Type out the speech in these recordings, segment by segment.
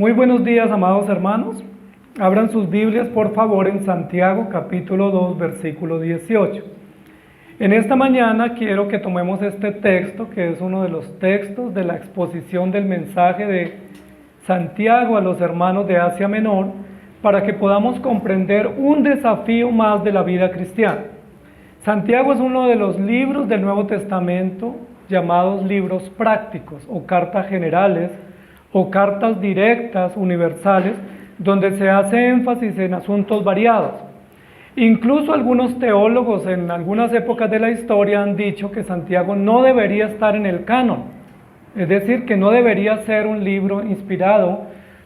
Muy buenos días, amados hermanos. Abran sus Biblias, por favor, en Santiago, capítulo 2, versículo 18. En esta mañana quiero que tomemos este texto, que es uno de los textos de la exposición del mensaje de Santiago a los hermanos de Asia Menor, para que podamos comprender un desafío más de la vida cristiana. Santiago es uno de los libros del Nuevo Testamento llamados libros prácticos o cartas generales, o cartas directas, universales, donde se hace énfasis en asuntos variados. Incluso algunos teólogos en algunas épocas de la historia han dicho que Santiago no debería estar en el canon, es decir, que no debería ser un libro inspirado,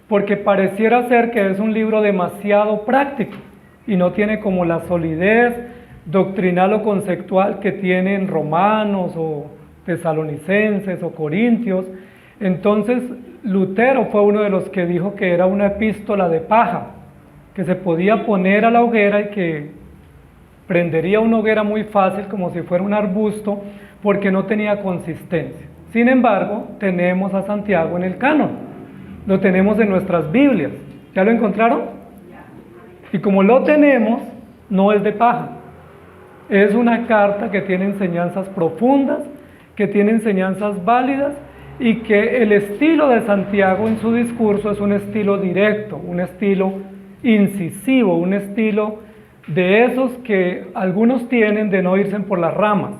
porque pareciera ser que es un libro demasiado práctico y no tiene como la solidez doctrinal o conceptual que tienen Romanos o Tesalonicenses o Corintios. Entonces Lutero fue uno de los que dijo que era una epístola de paja, que se podía poner a la hoguera y que prendería una hoguera muy fácil como si fuera un arbusto, porque no tenía consistencia. Sin embargo, tenemos a Santiago en el canon, lo tenemos en nuestras Biblias. ¿Ya lo encontraron? Y como lo tenemos, no es de paja, es una carta que tiene enseñanzas profundas, que tiene enseñanzas válidas, y que el estilo de Santiago en su discurso es un estilo directo, un estilo incisivo, un estilo de esos que algunos tienen de no irse por las ramas,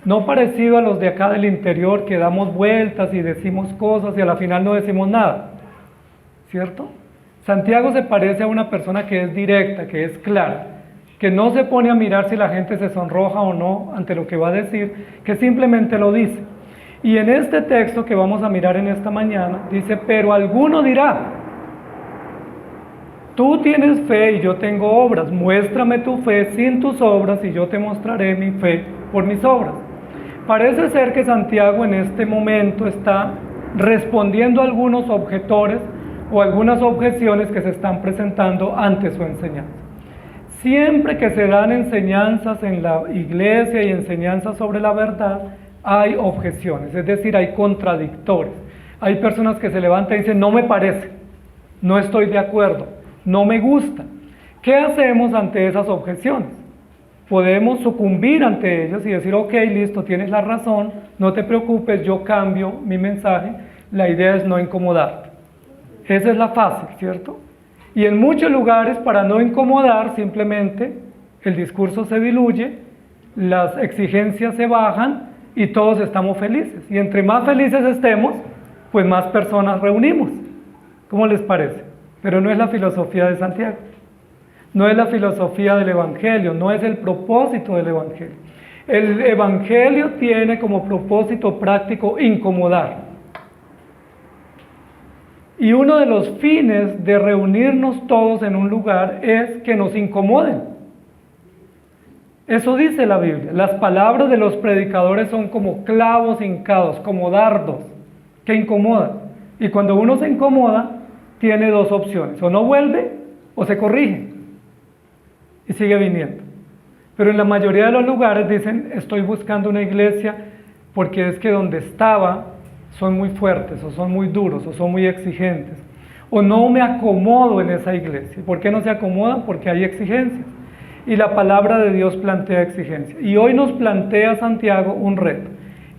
no parecido a los de acá del interior, que damos vueltas y decimos cosas y a la final no decimos nada, ¿cierto? Santiago se parece a una persona que es directa, que es clara, que no se pone a mirar si la gente se sonroja o no ante lo que va a decir, que simplemente lo dice. Y en este texto que vamos a mirar en esta mañana, dice, pero alguno dirá, tú tienes fe y yo tengo obras, muéstrame tu fe sin tus obras y yo te mostraré mi fe por mis obras. Parece ser que Santiago en este momento está respondiendo a algunos objetores o algunas objeciones que se están presentando ante su enseñanza. Siempre que se dan enseñanzas en la iglesia y enseñanzas sobre la verdad, hay objeciones, es decir, hay contradictores. Hay personas que se levantan y dicen, no me parece, no estoy de acuerdo, no me gusta. ¿Qué hacemos ante esas objeciones? Podemos sucumbir ante ellas y decir, ok, listo, tienes la razón, no te preocupes, yo cambio mi mensaje. La idea es no incomodarte. Esa es la fácil, ¿cierto? Y en muchos lugares, para no incomodar, simplemente el discurso se diluye, las exigencias se bajan, y todos estamos felices, y entre más felices estemos, pues más personas reunimos. ¿Cómo les parece? Pero no es la filosofía de Santiago, no es la filosofía del Evangelio, no es el propósito del Evangelio. El Evangelio tiene como propósito práctico incomodar. Y uno de los fines de reunirnos todos en un lugar es que nos incomoden. Eso dice la Biblia. Las palabras de los predicadores son como clavos hincados, como dardos, que incomodan. Y cuando uno se incomoda, tiene dos opciones: o no vuelve, o se corrige, y sigue viniendo. Pero en la mayoría de los lugares dicen, estoy buscando una iglesia porque es que donde estaba son muy fuertes, o son muy duros, o son muy exigentes, o no me acomodo en esa iglesia. ¿Por qué no se acomodan? Porque hay exigencias. Y la palabra de Dios plantea exigencias. Y hoy nos plantea Santiago un reto.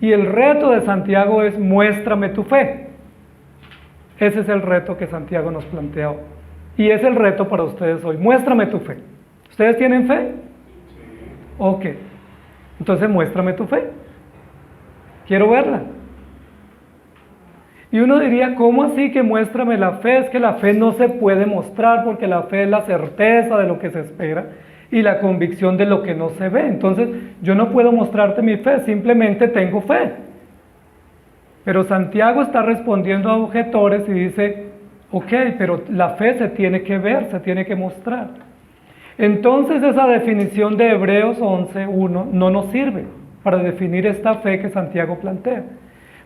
Y el reto de Santiago es, muéstrame tu fe. Ese es el reto que Santiago nos plantea hoy. Y es el reto para ustedes hoy. Muéstrame tu fe. ¿Ustedes tienen fe? Ok. Entonces muéstrame tu fe. Quiero verla. Y uno diría, ¿cómo así que muéstrame la fe? Es que la fe no se puede mostrar, porque la fe es la certeza de lo que se espera y la convicción de lo que no se ve. Entonces yo no puedo mostrarte mi fe, simplemente tengo fe. Pero Santiago está respondiendo a objetores y dice, ok, pero la fe se tiene que ver, se tiene que mostrar. Entonces esa definición de Hebreos 11:1 no nos sirve para definir esta fe que Santiago plantea,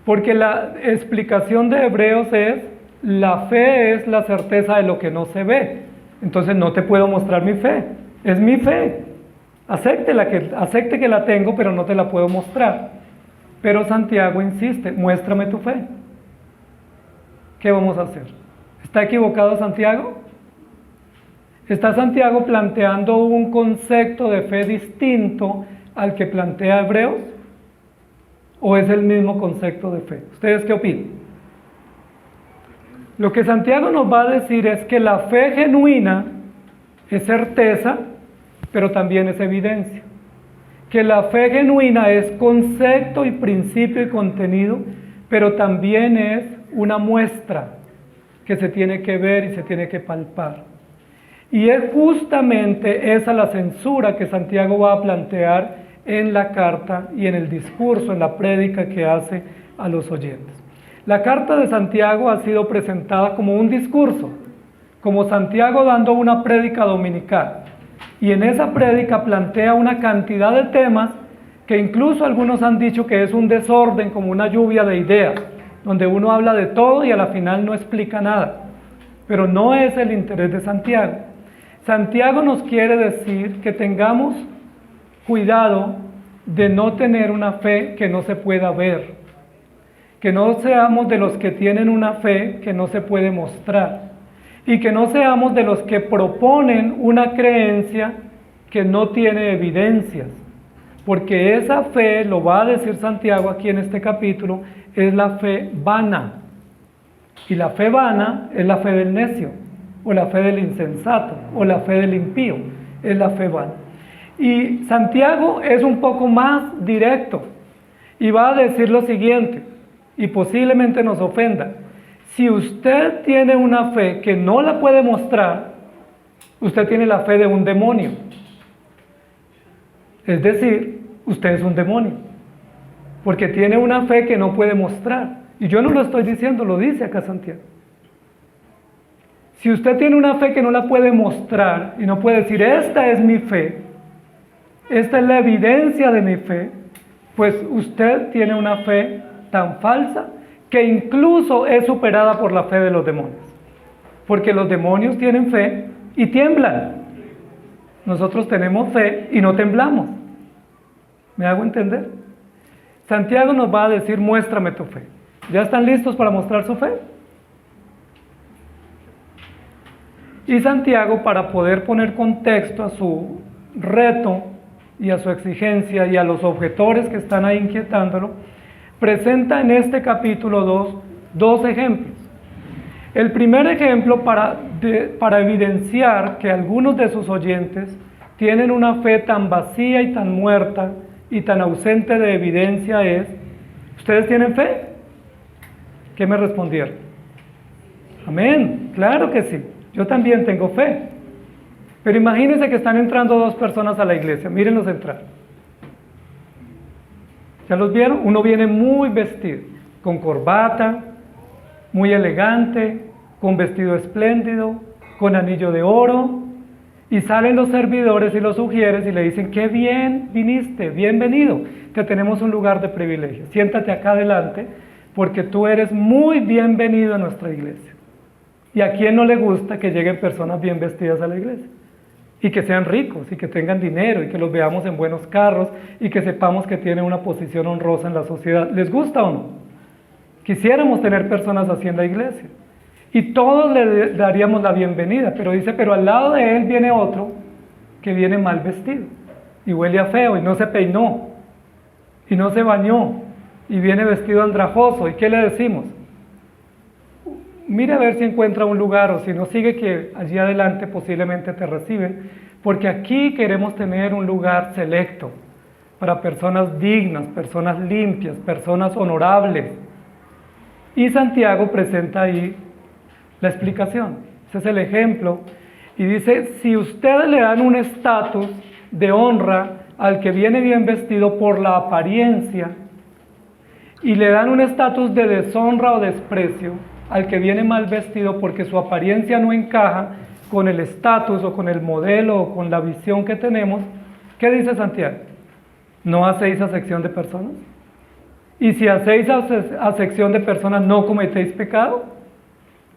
porque la explicación de Hebreos es, la fe es la certeza de lo que no se ve. Entonces no te puedo mostrar mi fe. Es mi fe, acepte que la tengo, pero no te la puedo mostrar. Pero Santiago insiste, muéstrame tu fe. ¿Qué vamos a hacer? ¿Está equivocado Santiago? ¿Está Santiago planteando un concepto de fe distinto al que plantea Hebreos? ¿O es el mismo concepto de fe? ¿Ustedes qué opinan? Lo que Santiago nos va a decir es que la fe genuina es certeza, pero también es evidencia. Que la fe genuina es concepto y principio y contenido, pero también es una muestra que se tiene que ver y se tiene que palpar. Y es justamente esa la censura que Santiago va a plantear en la carta y en el discurso, en la prédica que hace a los oyentes. La carta de Santiago ha sido presentada como un discurso, como Santiago dando una prédica dominical. Y en esa prédica plantea una cantidad de temas que incluso algunos han dicho que es un desorden, como una lluvia de ideas, donde uno habla de todo y a la final no explica nada. Pero no es el interés de Santiago. Santiago nos quiere decir que tengamos cuidado de no tener una fe que no se pueda ver, que no seamos de los que tienen una fe que no se puede mostrar, y que no seamos de los que proponen una creencia que no tiene evidencias, porque esa fe, lo va a decir Santiago aquí en este capítulo, es la fe vana, y la fe vana es la fe del necio, o la fe del insensato, o la fe del impío, es la fe vana. Y Santiago es un poco más directo, y va a decir lo siguiente, y posiblemente nos ofenda: si usted tiene una fe que no la puede mostrar, usted tiene la fe de un demonio. Es decir, usted es un demonio, porque tiene una fe que no puede mostrar. Y yo no lo estoy diciendo, lo dice acá Santiago. Si usted tiene una fe que no la puede mostrar y no puede decir, esta es mi fe, esta es la evidencia de mi fe, pues usted tiene una fe tan falsa que incluso es superada por la fe de los demonios. Porque los demonios tienen fe y tiemblan. Nosotros tenemos fe y no temblamos. ¿Me hago entender? Santiago nos va a decir, muéstrame tu fe. ¿Ya están listos para mostrar su fe? Y Santiago, para poder poner contexto a su reto y a su exigencia y a los objetores que están ahí inquietándolo, presenta en este capítulo 2 ejemplos. El primer ejemplo para evidenciar que algunos de sus oyentes tienen una fe tan vacía y tan muerta y tan ausente de evidencia es: ¿ustedes tienen fe? ¿Qué me respondieron? Amén, claro que sí, yo también tengo fe. Pero imagínense que están entrando 2 personas a la iglesia, mírenlos entrar. ¿Ya los vieron? Uno viene muy vestido, con corbata, muy elegante, con vestido espléndido, con anillo de oro, y salen los servidores y los sugieres y le dicen: qué bien viniste, bienvenido, te tenemos un lugar de privilegio, siéntate acá adelante, porque tú eres muy bienvenido a nuestra iglesia. ¿Y a quién no le gusta que lleguen personas bien vestidas a la iglesia? Y que sean ricos, y que tengan dinero, y que los veamos en buenos carros, y que sepamos que tienen una posición honrosa en la sociedad. ¿Les gusta o no? Quisiéramos tener personas así en la iglesia. Y todos le daríamos la bienvenida, pero dice, pero al lado de él viene otro que viene mal vestido, y huele a feo, y no se peinó, y no se bañó, y viene vestido andrajoso. ¿Y qué le decimos? Mire a ver si encuentra un lugar, o si no, sigue, que allí adelante posiblemente te reciben, porque aquí queremos tener un lugar selecto para personas dignas, personas limpias, personas honorables. Y Santiago presenta ahí la explicación. Ese es el ejemplo. Y dice, si ustedes le dan un estatus de honra al que viene bien vestido por la apariencia, y le dan un estatus de deshonra o desprecio al que viene mal vestido porque su apariencia no encaja con el estatus o con el modelo o con la visión que tenemos, ¿qué dice Santiago? ¿No hacéis acepción de personas? Y si hacéis acepción de personas, ¿no cometéis pecado?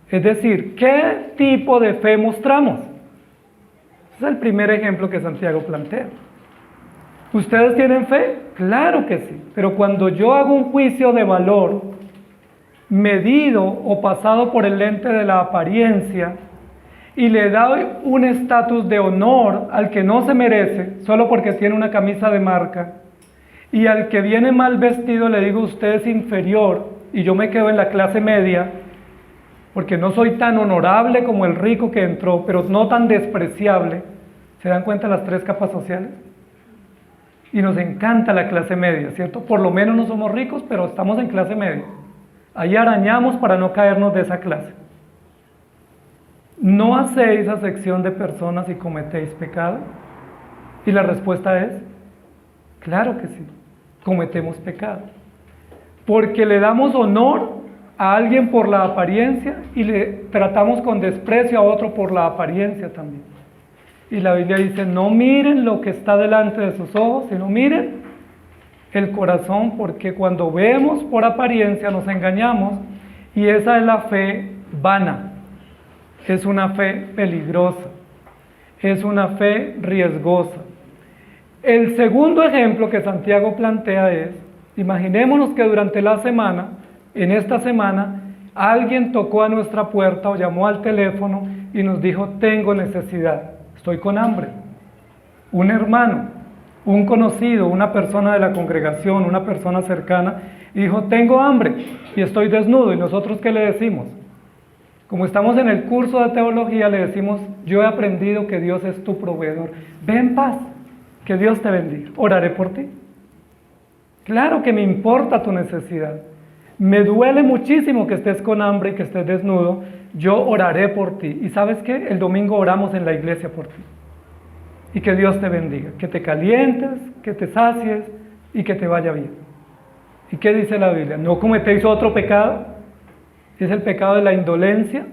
Es decir, ¿qué tipo de fe mostramos? Ese es el primer ejemplo que Santiago plantea. ¿Ustedes tienen fe? Claro que sí, pero cuando yo hago un juicio de valor, medido o pasado por el lente de la apariencia y le doy un estatus de honor al que no se merece solo porque tiene una camisa de marca, y al que viene mal vestido le digo usted es inferior y yo me quedo en la clase media porque no soy tan honorable como el rico que entró, pero no tan despreciable. ¿Se dan cuenta las tres capas sociales? Y nos encanta la clase media, ¿cierto? Por lo menos no somos ricos, pero estamos en clase media. Ahí arañamos para no caernos de esa clase. ¿No hacéis acepción de personas y cometéis pecado? Y la respuesta es, claro que sí, cometemos pecado. Porque le damos honor a alguien por la apariencia y le tratamos con desprecio a otro por la apariencia también. Y la Biblia dice, no miren lo que está delante de sus ojos, sino miren el corazón, porque cuando vemos por apariencia nos engañamos y esa es la fe vana, es una fe peligrosa, es una fe riesgosa. El segundo ejemplo que Santiago plantea es, imaginémonos que durante la semana, en esta semana, alguien tocó a nuestra puerta o llamó al teléfono y nos dijo, tengo necesidad, estoy con hambre. Un hermano, un conocido, una persona de la congregación, una persona cercana, dijo, tengo hambre y estoy desnudo. ¿Y nosotros qué le decimos? Como estamos en el curso de teología, le decimos, yo he aprendido que Dios es tu proveedor. Ve en paz, que Dios te bendiga. Oraré por ti. Claro que me importa tu necesidad. Me duele muchísimo que estés con hambre y que estés desnudo. Yo oraré por ti. ¿Y sabes qué? El domingo oramos en la iglesia por ti. Y que Dios te bendiga. Que te calientes, que te sacies y que te vaya bien. ¿Y qué dice la Biblia? ¿No cometéis otro pecado? ¿Es el pecado de la indolencia?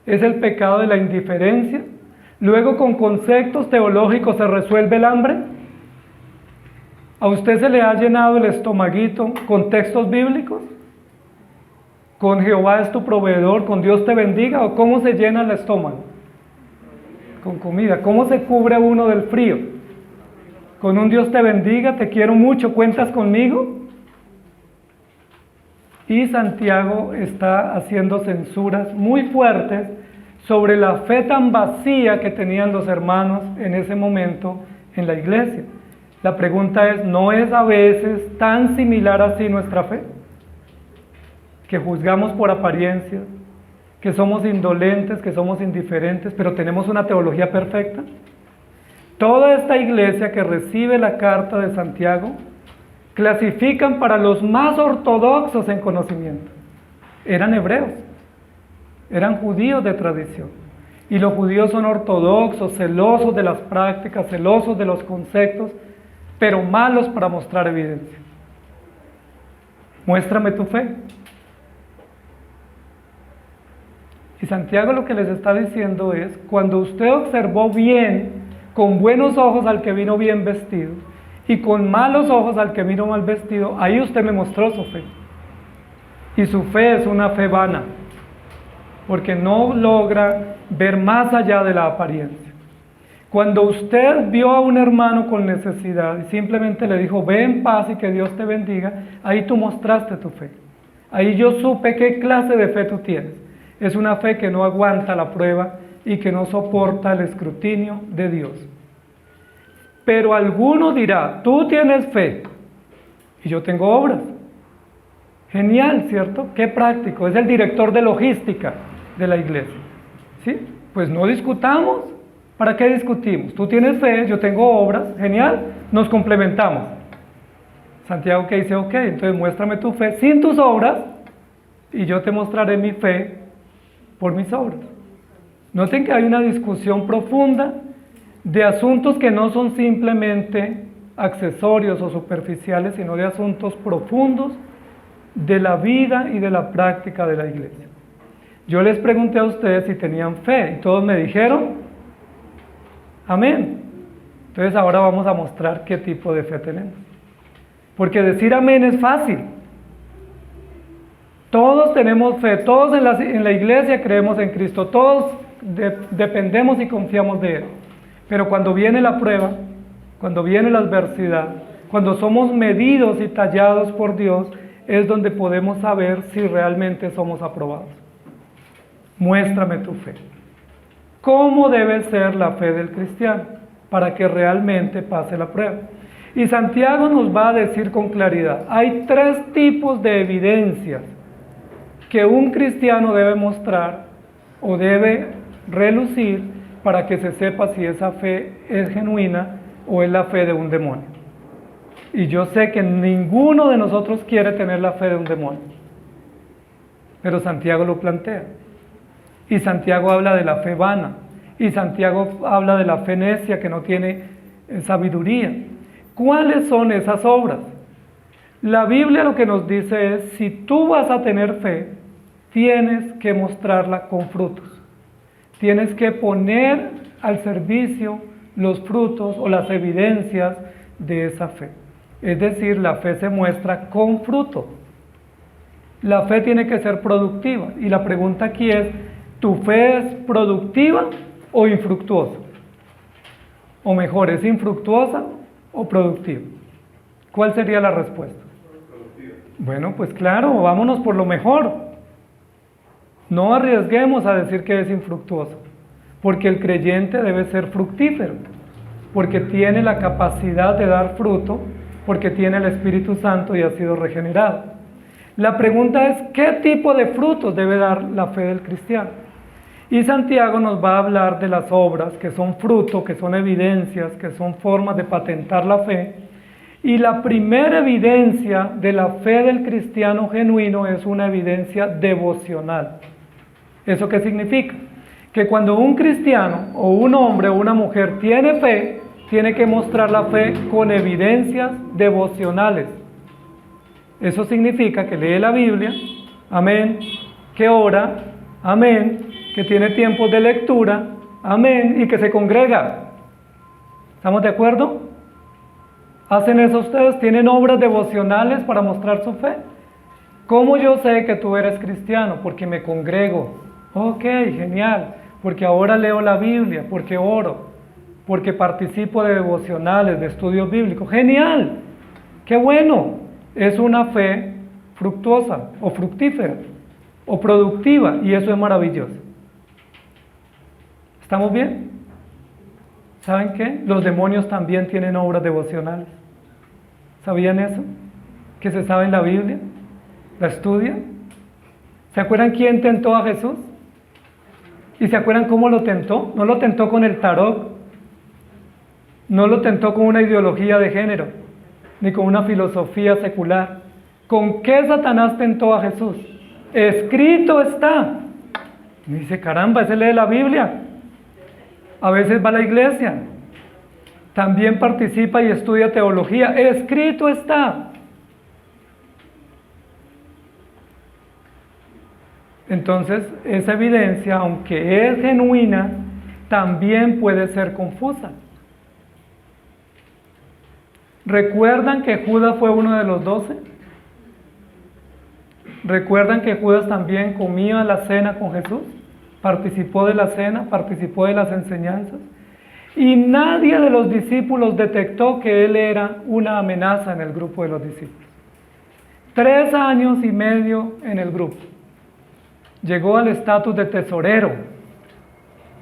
¿Es el pecado de la indiferencia? Luego con conceptos teológicos se resuelve el hambre. ¿A usted se le ha llenado el estomaguito con textos bíblicos? ¿Con Jehová es tu proveedor? ¿Con Dios te bendiga? ¿O cómo se llena el estómago? Con comida. ¿Cómo se cubre uno del frío? ¿Con un Dios te bendiga? ¿Te quiero mucho? ¿Cuentas conmigo? Y Santiago está haciendo censuras muy fuertes sobre la fe tan vacía que tenían los hermanos en ese momento en la iglesia. La pregunta es, ¿no es a veces tan similar así nuestra fe? Que juzgamos por apariencia, que somos indolentes, que somos indiferentes, pero tenemos una teología perfecta. Toda esta iglesia que recibe la carta de Santiago, clasifican para los más ortodoxos en conocimiento. Eran hebreos, eran judíos de tradición. Y los judíos son ortodoxos, celosos de las prácticas, celosos de los conceptos, pero malos para mostrar evidencia. Muéstrame tu fe. Y Santiago lo que les está diciendo es, cuando usted observó bien, con buenos ojos al que vino bien vestido, y con malos ojos al que vino mal vestido, ahí usted me mostró su fe. Y su fe es una fe vana, porque no logra ver más allá de la apariencia. Cuando usted vio a un hermano con necesidad y simplemente le dijo, ve en paz y que Dios te bendiga, ahí tú mostraste tu fe. Ahí yo supe qué clase de fe tú tienes. Es una fe que no aguanta la prueba y que no soporta el escrutinio de Dios. Pero alguno dirá, tú tienes fe y yo tengo obras. Genial, ¿cierto? Qué práctico. Es el director de logística de la iglesia. ¿Sí? Pues no discutamos. ¿Para qué discutimos? Tú tienes fe, yo tengo obras. Genial. Nos complementamos. Santiago que dice, ok, entonces muéstrame tu fe sin tus obras y yo te mostraré mi fe por mis obras. Noten que hay una discusión profunda de asuntos que no son simplemente accesorios o superficiales, sino de asuntos profundos de la vida y de la práctica de la iglesia. Yo les pregunté a ustedes si tenían fe y todos me dijeron, amén. Entonces ahora vamos a mostrar qué tipo de fe tenemos. Porque decir amén es fácil. Todos tenemos fe, todos en la iglesia creemos en Cristo, todos dependemos y confiamos de Él. Pero cuando viene la prueba, cuando viene la adversidad, cuando somos medidos y tallados por Dios, es donde podemos saber si realmente somos aprobados. Muéstrame tu fe. ¿Cómo debe ser la fe del cristiano para que realmente pase la prueba? Y Santiago nos va a decir con claridad, hay 3 tipos de evidencias que un cristiano debe mostrar o debe relucir para que se sepa si esa fe es genuina o es la fe de un demonio. Y yo sé que ninguno de nosotros quiere tener la fe de un demonio, pero Santiago lo plantea. Y Santiago habla de la fe vana, y Santiago habla de la fe necia que no tiene sabiduría. ¿Cuáles son esas obras? La Biblia lo que nos dice es, si tú vas a tener fe, tienes que mostrarla con frutos. Tienes que poner al servicio los frutos o las evidencias de esa fe. Es decir, la fe se muestra con fruto. La fe tiene que ser productiva. Y la pregunta aquí es, ¿tu fe es productiva o infructuosa? O mejor, ¿es infructuosa o productiva? ¿Cuál sería la respuesta? Productiva. Bueno, pues claro, vámonos por lo mejor. No arriesguemos a decir que es infructuoso, porque el creyente debe ser fructífero, porque tiene la capacidad de dar fruto, porque tiene el Espíritu Santo y ha sido regenerado. La pregunta es, ¿qué tipo de frutos debe dar la fe del cristiano? Y Santiago nos va a hablar de las obras, que son fruto, que son evidencias, que son formas de patentar la fe. Y la primera evidencia de la fe del cristiano genuino es una evidencia devocional. ¿Eso qué significa? Que cuando un cristiano o un hombre o una mujer tiene fe, tiene que mostrar la fe con evidencias devocionales. Eso significa que lee la Biblia, amén, que ora, amén, que tiene tiempos de lectura, amén, y que se congrega. ¿Estamos de acuerdo? ¿Hacen eso ustedes? ¿Tienen obras devocionales para mostrar su fe? ¿Cómo yo sé que tú eres cristiano? Porque me congrego. Ok, genial. Porque ahora leo la Biblia, porque oro, porque participo de devocionales, de estudios bíblicos. Genial. Qué bueno. Es una fe fructuosa o fructífera o productiva y eso es maravilloso. ¿Estamos bien? ¿Saben qué? Los demonios también tienen obras devocionales. ¿Sabían eso? ¿Que se sabe en la Biblia? ¿La estudian? ¿Se acuerdan quién tentó a Jesús? ¿Y se acuerdan cómo lo tentó? No lo tentó con el tarot, no lo tentó con una ideología de género, ni con una filosofía secular. ¿Con qué Satanás tentó a Jesús? Escrito está. Y dice, caramba, ese lee la Biblia. A veces va a la iglesia. También participa y estudia teología. Escrito está. Entonces, esa evidencia, aunque es genuina, también puede ser confusa. ¿Recuerdan que Judas fue uno de los 12? ¿Recuerdan que Judas también comía la cena con Jesús? Participó de la cena, participó de las enseñanzas. Y nadie de los discípulos detectó que él era una amenaza en el grupo de los discípulos. 3 años y medio en el grupo. Llegó al estatus de tesorero,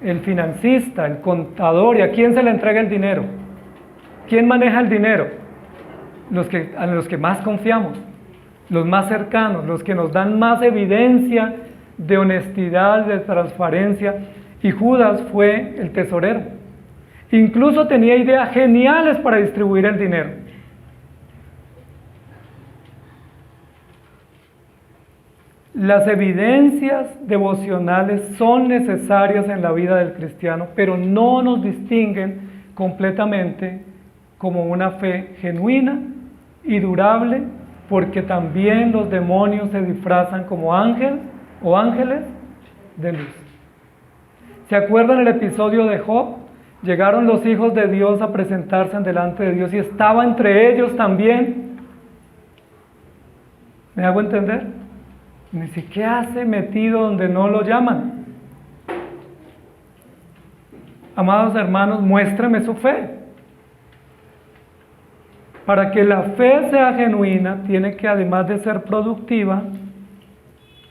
el financista, el contador. ¿Y a quién se le entrega el dinero? ¿Quién maneja el dinero? A los que más confiamos, los más cercanos, los que nos dan más evidencia de honestidad, de transparencia. Y Judas fue el tesorero. Incluso tenía ideas geniales para distribuir el dinero. Las evidencias devocionales son necesarias en la vida del cristiano, pero no nos distinguen completamente como una fe genuina y durable, porque también los demonios se disfrazan como ángel o ángeles de luz. ¿Se acuerdan el episodio de Job? Llegaron los hijos de Dios a presentarse delante de Dios y estaba entre ellos también. ¿Me hago entender? Ni siquiera se metido donde no lo llaman. Amados hermanos, muéstrame su fe. Para que la fe sea genuina, tiene que, además de ser productiva,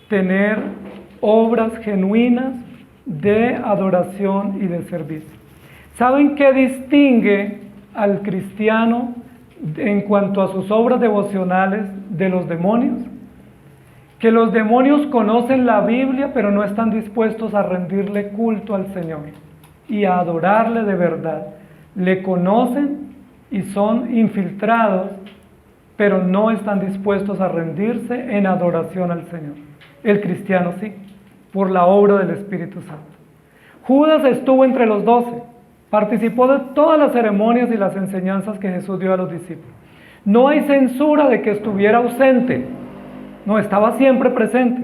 tener obras genuinas de adoración y de servicio. ¿Saben qué distingue al cristiano en cuanto a sus obras devocionales de los demonios? Que los demonios conocen la Biblia, pero no están dispuestos a rendirle culto al Señor y a adorarle de verdad. Le conocen y son infiltrados, pero no están dispuestos a rendirse en adoración al Señor. El cristiano sí, por la obra del Espíritu Santo. Judas estuvo entre los 12, participó de todas las ceremonias y las enseñanzas que Jesús dio a los discípulos. No hay censura de que estuviera ausente, no, estaba siempre presente.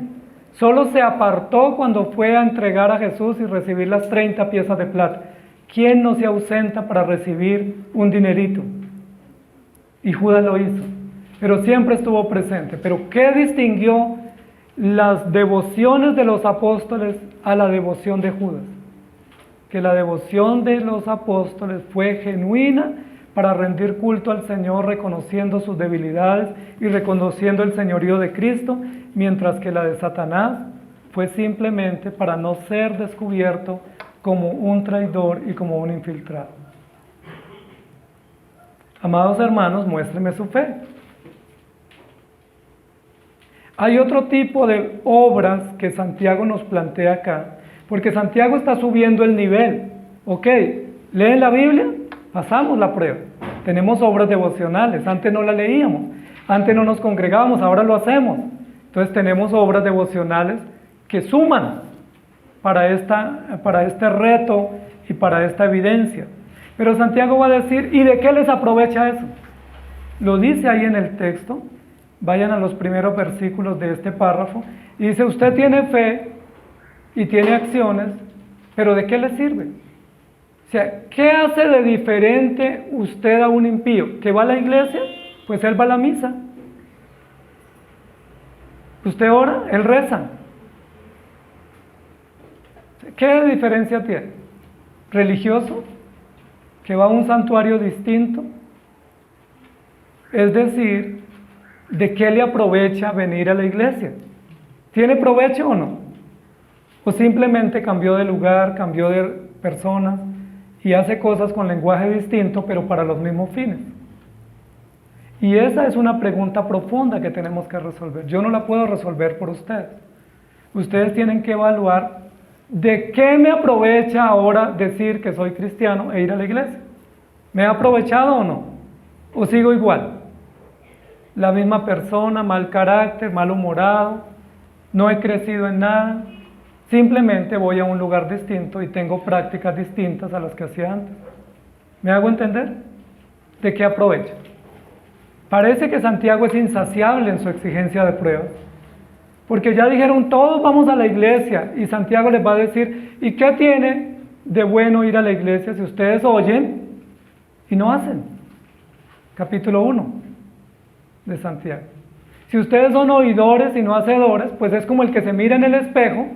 Solo se apartó cuando fue a entregar a Jesús y recibir las 30 piezas de plata. ¿Quién no se ausenta para recibir un dinerito? Y Judas lo hizo, pero siempre estuvo presente. ¿Pero qué distinguió las devociones de los apóstoles a la devoción de Judas? Que la devoción de los apóstoles fue genuina para rendir culto al Señor, reconociendo sus debilidades y reconociendo el señorío de Cristo, mientras que la de Satanás fue simplemente para no ser descubierto como un traidor y como un infiltrado. Amados hermanos, muéstrenme su fe. Hay otro tipo de obras que Santiago nos plantea acá, porque Santiago está subiendo el nivel. Ok, ¿leen la Biblia? Pasamos la prueba. Tenemos obras devocionales, antes no las leíamos, antes no nos congregábamos, ahora lo hacemos. Entonces tenemos obras devocionales que suman para este reto y para esta evidencia. Pero Santiago va a decir, ¿y de qué les aprovecha eso? Lo dice ahí en el texto, vayan a los primeros versículos de este párrafo, y dice, usted tiene fe y tiene acciones, pero ¿de qué le sirve? O sea, ¿qué hace de diferente usted a un impío? ¿Que va a la iglesia? Pues él va a la misa. Usted ora, él reza. ¿Qué diferencia tiene? ¿Religioso? ¿Que va a un santuario distinto? Es decir, ¿de qué le aprovecha venir a la iglesia? ¿Tiene provecho o no? ¿O simplemente cambió de lugar, cambió de personas y hace cosas con lenguaje distinto, pero para los mismos fines? Y esa es una pregunta profunda que tenemos que resolver. Yo no la puedo resolver por ustedes. Ustedes tienen que evaluar de qué me aprovecha ahora decir que soy cristiano e ir a la iglesia. ¿Me ha aprovechado o no? ¿O sigo igual? La misma persona, mal carácter, malhumorado, no he crecido en nada. Simplemente voy a un lugar distinto y tengo prácticas distintas a las que hacía antes. ¿Me hago entender? ¿De qué aprovecho? Parece que Santiago es insaciable en su exigencia de pruebas, porque ya dijeron todos vamos a la iglesia, y Santiago les va a decir, ¿y qué tiene de bueno ir a la iglesia si ustedes oyen y no hacen? Capítulo 1 de Santiago. Si ustedes son oidores y no hacedores, pues es como el que se mira en el espejo,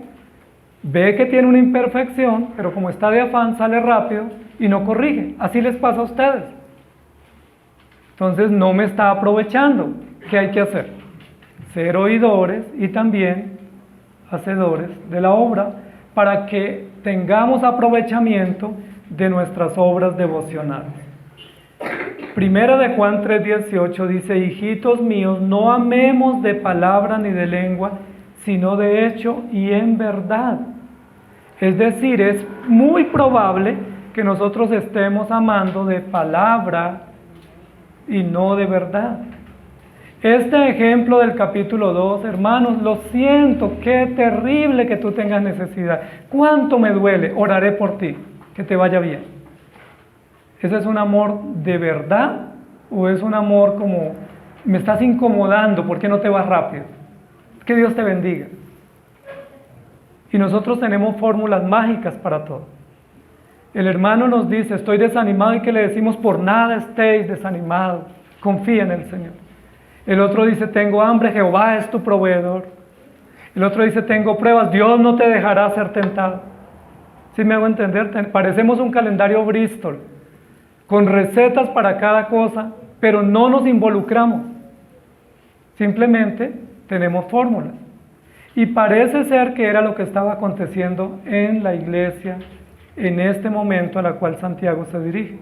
ve que tiene una imperfección, pero como está de afán sale rápido y no corrige. Así les pasa a ustedes. Entonces no me está aprovechando. ¿Qué hay que hacer? Ser oidores y también hacedores de la obra para que tengamos aprovechamiento de nuestras obras devocionales. Primera de Juan 3:18 dice, hijitos míos, no amemos de palabra ni de lengua, sino de hecho y en verdad. Es decir, es muy probable que nosotros estemos amando de palabra y no de verdad. Este ejemplo del capítulo 2, hermanos, lo siento, qué terrible que tú tengas necesidad. ¿Cuánto me duele? Oraré por ti, que te vaya bien. ¿Ese es un amor de verdad o es un amor como, me estás incomodando, ¿por qué no te vas rápido? Que Dios te bendiga. Y nosotros tenemos fórmulas mágicas para todo. El hermano nos dice, estoy desanimado, y que le decimos, por nada estéis desanimados, confía en el Señor. El otro dice, tengo hambre, Jehová es tu proveedor. El otro dice, tengo pruebas, Dios no te dejará ser tentado. ¿Sí me hago entender? Parecemos un calendario Bristol, con recetas para cada cosa, pero no nos involucramos. Simplemente tenemos fórmulas. Y parece ser que era lo que estaba aconteciendo en la iglesia en este momento a la cual Santiago se dirige.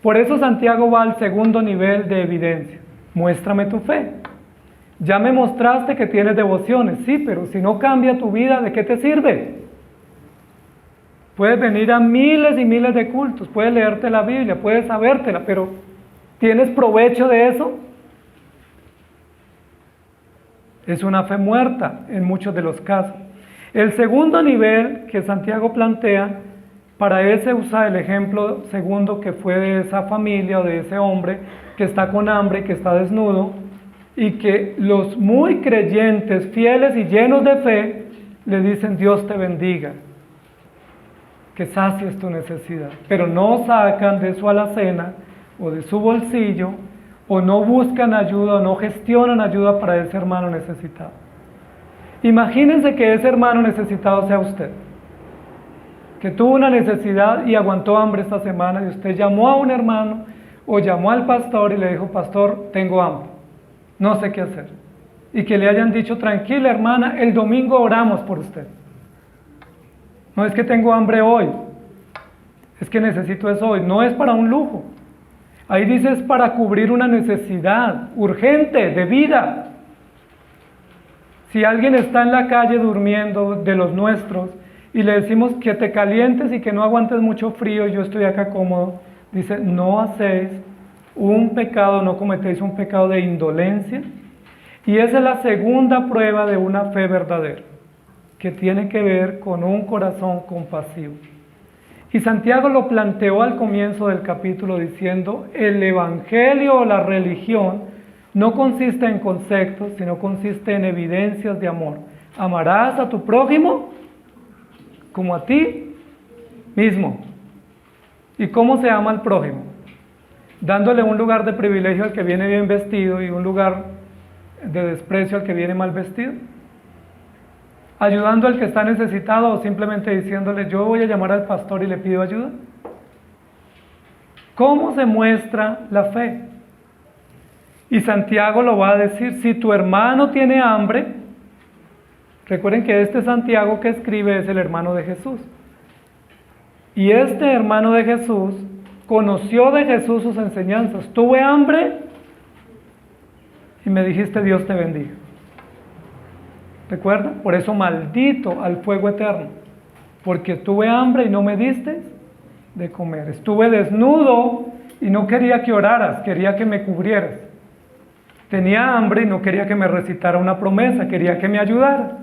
Por eso Santiago va al segundo nivel de evidencia. Muéstrame tu fe. Ya me mostraste que tienes devociones, sí, pero si no cambia tu vida, ¿de qué te sirve? Puedes venir a miles y miles de cultos, puedes leerte la Biblia, puedes sabértela, pero ¿tienes provecho de eso? Es una fe muerta en muchos de los casos. El segundo nivel que Santiago plantea, para ese usa el ejemplo segundo que fue de esa familia o de ese hombre que está con hambre y que está desnudo, y que los muy creyentes, fieles y llenos de fe, le dicen Dios te bendiga, que sacies tu necesidad, pero no sacan de su alacena o de su bolsillo, o no buscan ayuda, o no gestionan ayuda para ese hermano necesitado. Imagínense que ese hermano necesitado sea usted, que tuvo una necesidad y aguantó hambre esta semana, y usted llamó a un hermano o llamó al pastor y le dijo, pastor, tengo hambre, no sé qué hacer. Y que le hayan dicho, tranquila hermana, el domingo oramos por usted. No es que tengo hambre hoy, es que necesito eso hoy, no es para un lujo. Ahí dice es para cubrir una necesidad urgente de vida. Si alguien está en la calle durmiendo de los nuestros y le decimos que te calientes y que no aguantes mucho frío, yo estoy acá cómodo, dice no hacéis un pecado, no cometéis un pecado de indolencia. Y esa es la segunda prueba de una fe verdadera, que tiene que ver con un corazón compasivo. Y Santiago lo planteó al comienzo del capítulo diciendo, el evangelio o la religión no consiste en conceptos, sino consiste en evidencias de amor. Amarás a tu prójimo como a ti mismo. ¿Y cómo se ama al prójimo? Dándole un lugar de privilegio al que viene bien vestido y un lugar de desprecio al que viene mal vestido. Ayudando al que está necesitado o simplemente diciéndole yo voy a llamar al pastor y le pido ayuda. ¿Cómo se muestra la fe? Y Santiago lo va a decir, si tu hermano tiene hambre, recuerden que este Santiago que escribe es el hermano de Jesús. Y este hermano de Jesús conoció de Jesús sus enseñanzas. Tuve hambre y me dijiste Dios te bendiga. ¿Recuerda? Por eso maldito al fuego eterno, porque tuve hambre y no me diste de comer. Estuve desnudo y no quería que oraras, quería que me cubrieras. Tenía hambre y no quería que me recitara una promesa, quería que me ayudara.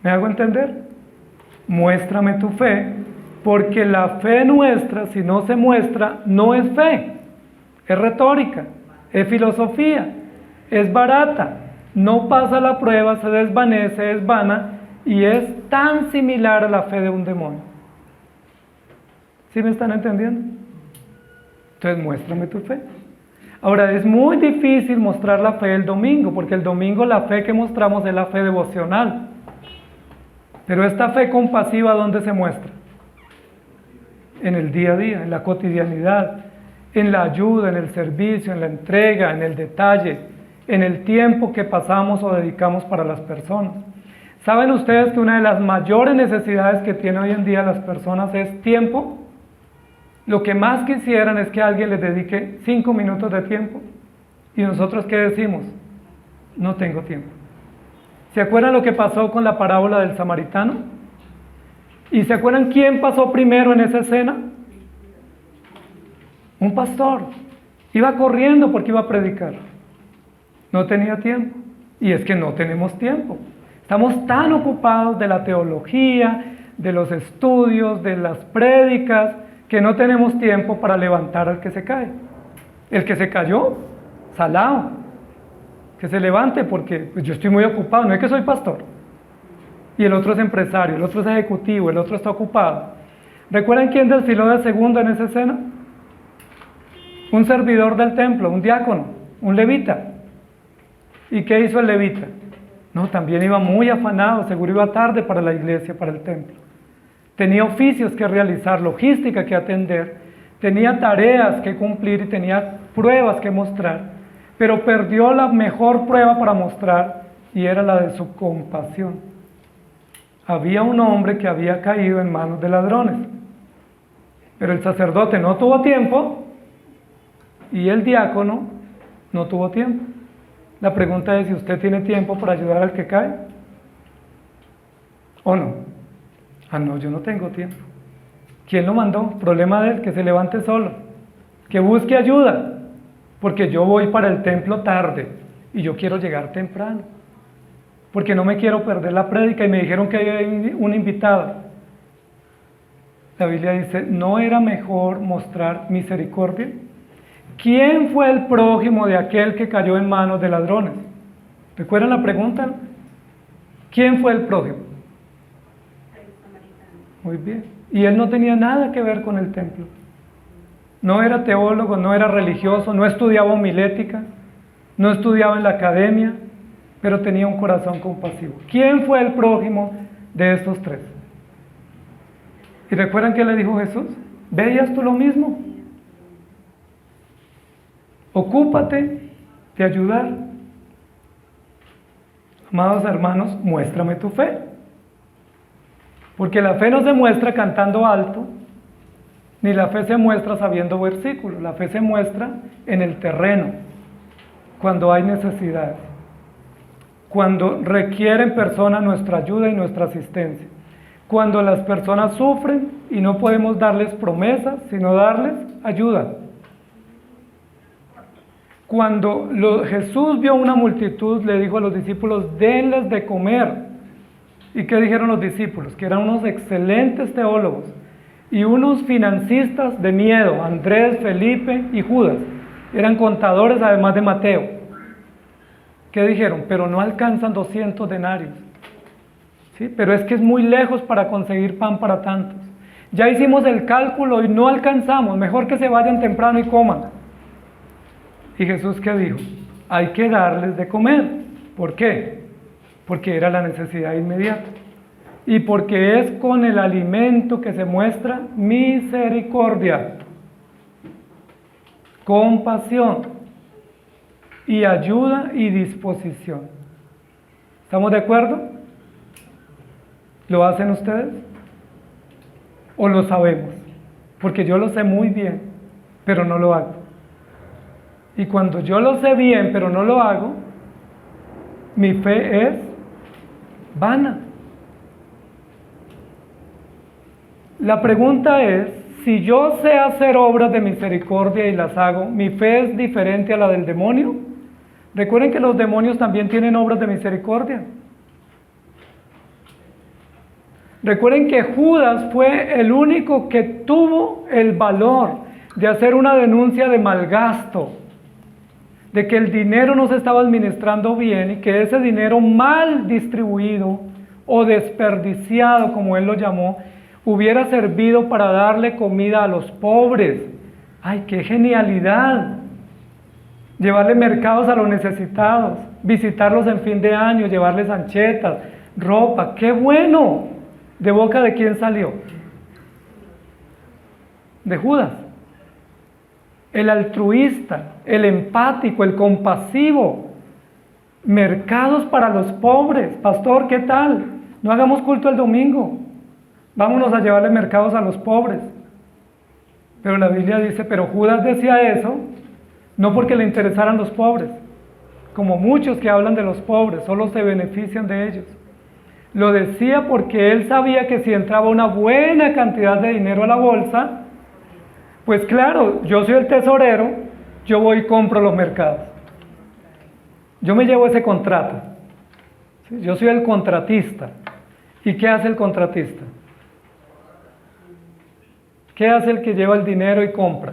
¿Me hago entender? Muéstrame tu fe, porque la fe nuestra, si no se muestra, no es fe, es retórica, es filosofía, es barata. No pasa la prueba, se desvanece, es vana y es tan similar a la fe de un demonio. ¿Sí me están entendiendo? Entonces muéstrame tu fe. Ahora es muy difícil mostrar la fe el domingo, porque el domingo la fe que mostramos es la fe devocional. Pero esta fe compasiva, ¿dónde se muestra? En el día a día, en la cotidianidad, en la ayuda, en el servicio, en la entrega, en el detalle, en el tiempo que pasamos o dedicamos para las personas. ¿Saben ustedes que una de las mayores necesidades que tienen hoy en día las personas es tiempo? Lo que más quisieran es que alguien les dedique 5 minutos de tiempo. ¿Y nosotros qué decimos? No tengo tiempo. ¿Se acuerdan lo que pasó con la parábola del samaritano? ¿Y se acuerdan quién pasó primero en esa escena? Un pastor. Iba corriendo porque iba a predicar. No tenía tiempo. Y es que no tenemos tiempo. Estamos tan ocupados de la teología, de los estudios, de las prédicas, que no tenemos tiempo para levantar al que se cae. El que se cayó, salado, que se levante porque pues, yo estoy muy ocupado, no es que soy pastor. Y el otro es empresario, el otro es ejecutivo, el otro está ocupado. ¿Recuerdan quién desfiló de segundo en esa escena? Un servidor del templo, un diácono, un levita. ¿Y qué hizo el levita? No, también iba muy afanado, seguro iba tarde para la iglesia, para el templo. Tenía oficios que realizar, logística que atender, tenía tareas que cumplir y tenía pruebas que mostrar, pero perdió la mejor prueba para mostrar y era la de su compasión. Había un hombre que había caído en manos de ladrones, pero el sacerdote no tuvo tiempo y el diácono no tuvo tiempo. La pregunta es si usted tiene tiempo para ayudar al que cae o no. Ah, no, yo no tengo tiempo. ¿Quién lo mandó? Problema de él, que se levante solo, que busque ayuda, porque yo voy para el templo tarde y yo quiero llegar temprano, porque no me quiero perder la prédica y me dijeron que hay una invitada. La Biblia dice, ¿no era mejor mostrar misericordia? ¿Quién fue el prójimo de aquel que cayó en manos de ladrones? ¿Recuerdan la pregunta? ¿Quién fue el prójimo? Muy bien. Y él no tenía nada que ver con el templo. No era teólogo, no era religioso, no estudiaba homilética, no estudiaba en la academia, pero tenía un corazón compasivo. ¿Quién fue el prójimo de estos tres? ¿Y recuerdan qué le dijo Jesús? ¿Veías tú lo mismo? Ocúpate de ayudar. Amados hermanos, muéstrame tu fe. Porque la fe no se muestra cantando alto, ni la fe se muestra sabiendo versículos. La fe se muestra en el terreno, cuando hay necesidad, cuando requieren personas nuestra ayuda y nuestra asistencia, cuando las personas sufren y no podemos darles promesas, sino darles ayuda. Cuando Jesús vio una multitud, le dijo a los discípulos, denles de comer. ¿Y qué dijeron los discípulos? Que eran unos excelentes teólogos y unos financistas de miedo, Andrés, Felipe y Judas. Eran contadores además de Mateo. ¿Qué dijeron? Pero no alcanzan 200 denarios. ¿Sí? Pero es que es muy lejos para conseguir pan para tantos. Ya hicimos el cálculo y no alcanzamos, mejor que se vayan temprano y coman. ¿Y Jesús qué dijo? Hay que darles de comer. ¿Por qué? Porque era la necesidad inmediata. Y porque es con el alimento que se muestra misericordia, compasión y ayuda y disposición. ¿Estamos de acuerdo? ¿Lo hacen ustedes? ¿O lo sabemos? Porque yo lo sé muy bien, pero no lo hago. Y cuando yo lo sé bien, pero no lo hago, mi fe es vana. La pregunta es, si yo sé hacer obras de misericordia y las hago, ¿mi fe es diferente a la del demonio? Recuerden que los demonios también tienen obras de misericordia. Recuerden que Judas fue el único que tuvo el valor de hacer una denuncia de malgasto, de que el dinero no se estaba administrando bien y que ese dinero mal distribuido o desperdiciado, como él lo llamó, hubiera servido para darle comida a los pobres. ¡Ay, qué genialidad! Llevarle mercados a los necesitados, visitarlos en fin de año, llevarles anchetas, ropa. ¡Qué bueno! ¿De boca de quién salió? De Judas. El altruista, el empático, el compasivo. Mercados para los pobres. Pastor, ¿qué tal? No hagamos culto el domingo. Vámonos a llevarle mercados a los pobres. Pero la Biblia dice, pero Judas decía eso, no porque le interesaran los pobres, como muchos que hablan de los pobres, solo se benefician de ellos. Lo decía porque él sabía que si entraba una buena cantidad de dinero a la bolsa, pues claro, yo soy el tesorero, yo voy y compro los mercados. Yo me llevo ese contrato. ¿Sí? Yo soy el contratista. ¿Y qué hace el contratista? ¿Qué hace el que lleva el dinero y compra?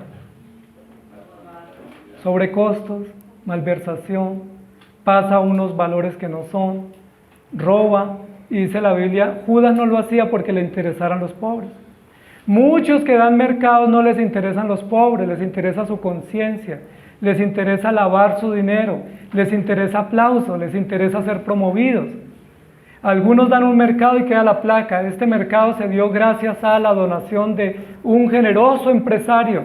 Sobrecostos, malversación, pasa unos valores que no son, roba, y dice la Biblia, Judas no lo hacía porque le interesaran los pobres. Muchos que dan mercados no les interesan los pobres, les interesa su conciencia, les interesa lavar su dinero, les interesa aplauso, les interesa ser promovidos. Algunos dan un mercado y queda la placa, este mercado se dio gracias a la donación de un generoso empresario.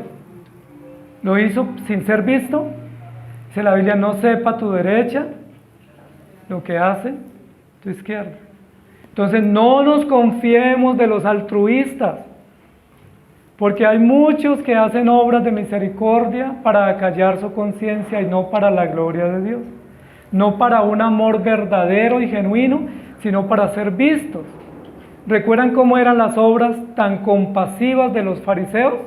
Lo hizo sin ser visto. Dice la Biblia, no sepa tu derecha lo que hace tu izquierda. Entonces no nos confiemos de los altruistas, porque hay muchos que hacen obras de misericordia para acallar su conciencia y no para la gloria de Dios, no para un amor verdadero y genuino, sino para ser vistos. ¿Recuerdan cómo eran las obras tan compasivas de los fariseos?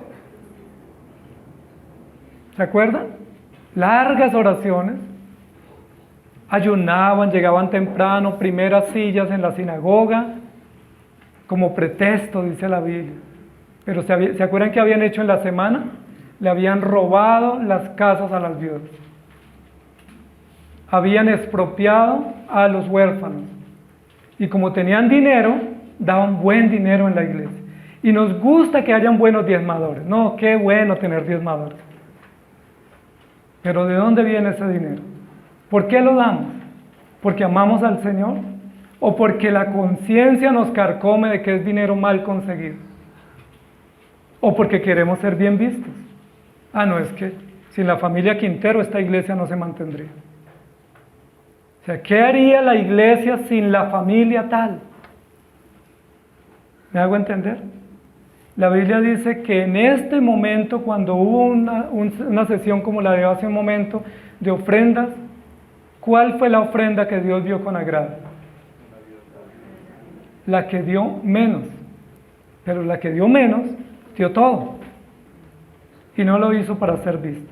¿Se acuerdan? Largas oraciones, ayunaban, llegaban temprano, primeras sillas en la sinagoga, como pretexto, dice la Biblia. Pero ¿se acuerdan qué habían hecho en la semana? Le habían robado las casas a las viudas. Habían expropiado a los huérfanos. Y como tenían dinero, daban buen dinero en la iglesia. Y nos gusta que hayan buenos diezmadores. No, qué bueno tener diezmadores. Pero ¿de dónde viene ese dinero? ¿Por qué lo damos? ¿Porque amamos al Señor? ¿O porque la conciencia nos carcome de que es dinero mal conseguido? ¿O porque queremos ser bien vistos? Ah, no, es que sin la familia Quintero esta iglesia no se mantendría. O sea, ¿qué haría la iglesia sin la familia tal? ¿Me hago entender? La Biblia dice que en este momento, cuando hubo una sesión como la de hace un momento, de ofrendas, ¿cuál fue la ofrenda que Dios vio con agrado? La que dio menos. Pero la que dio menos, dio todo. Y no lo hizo para ser visto.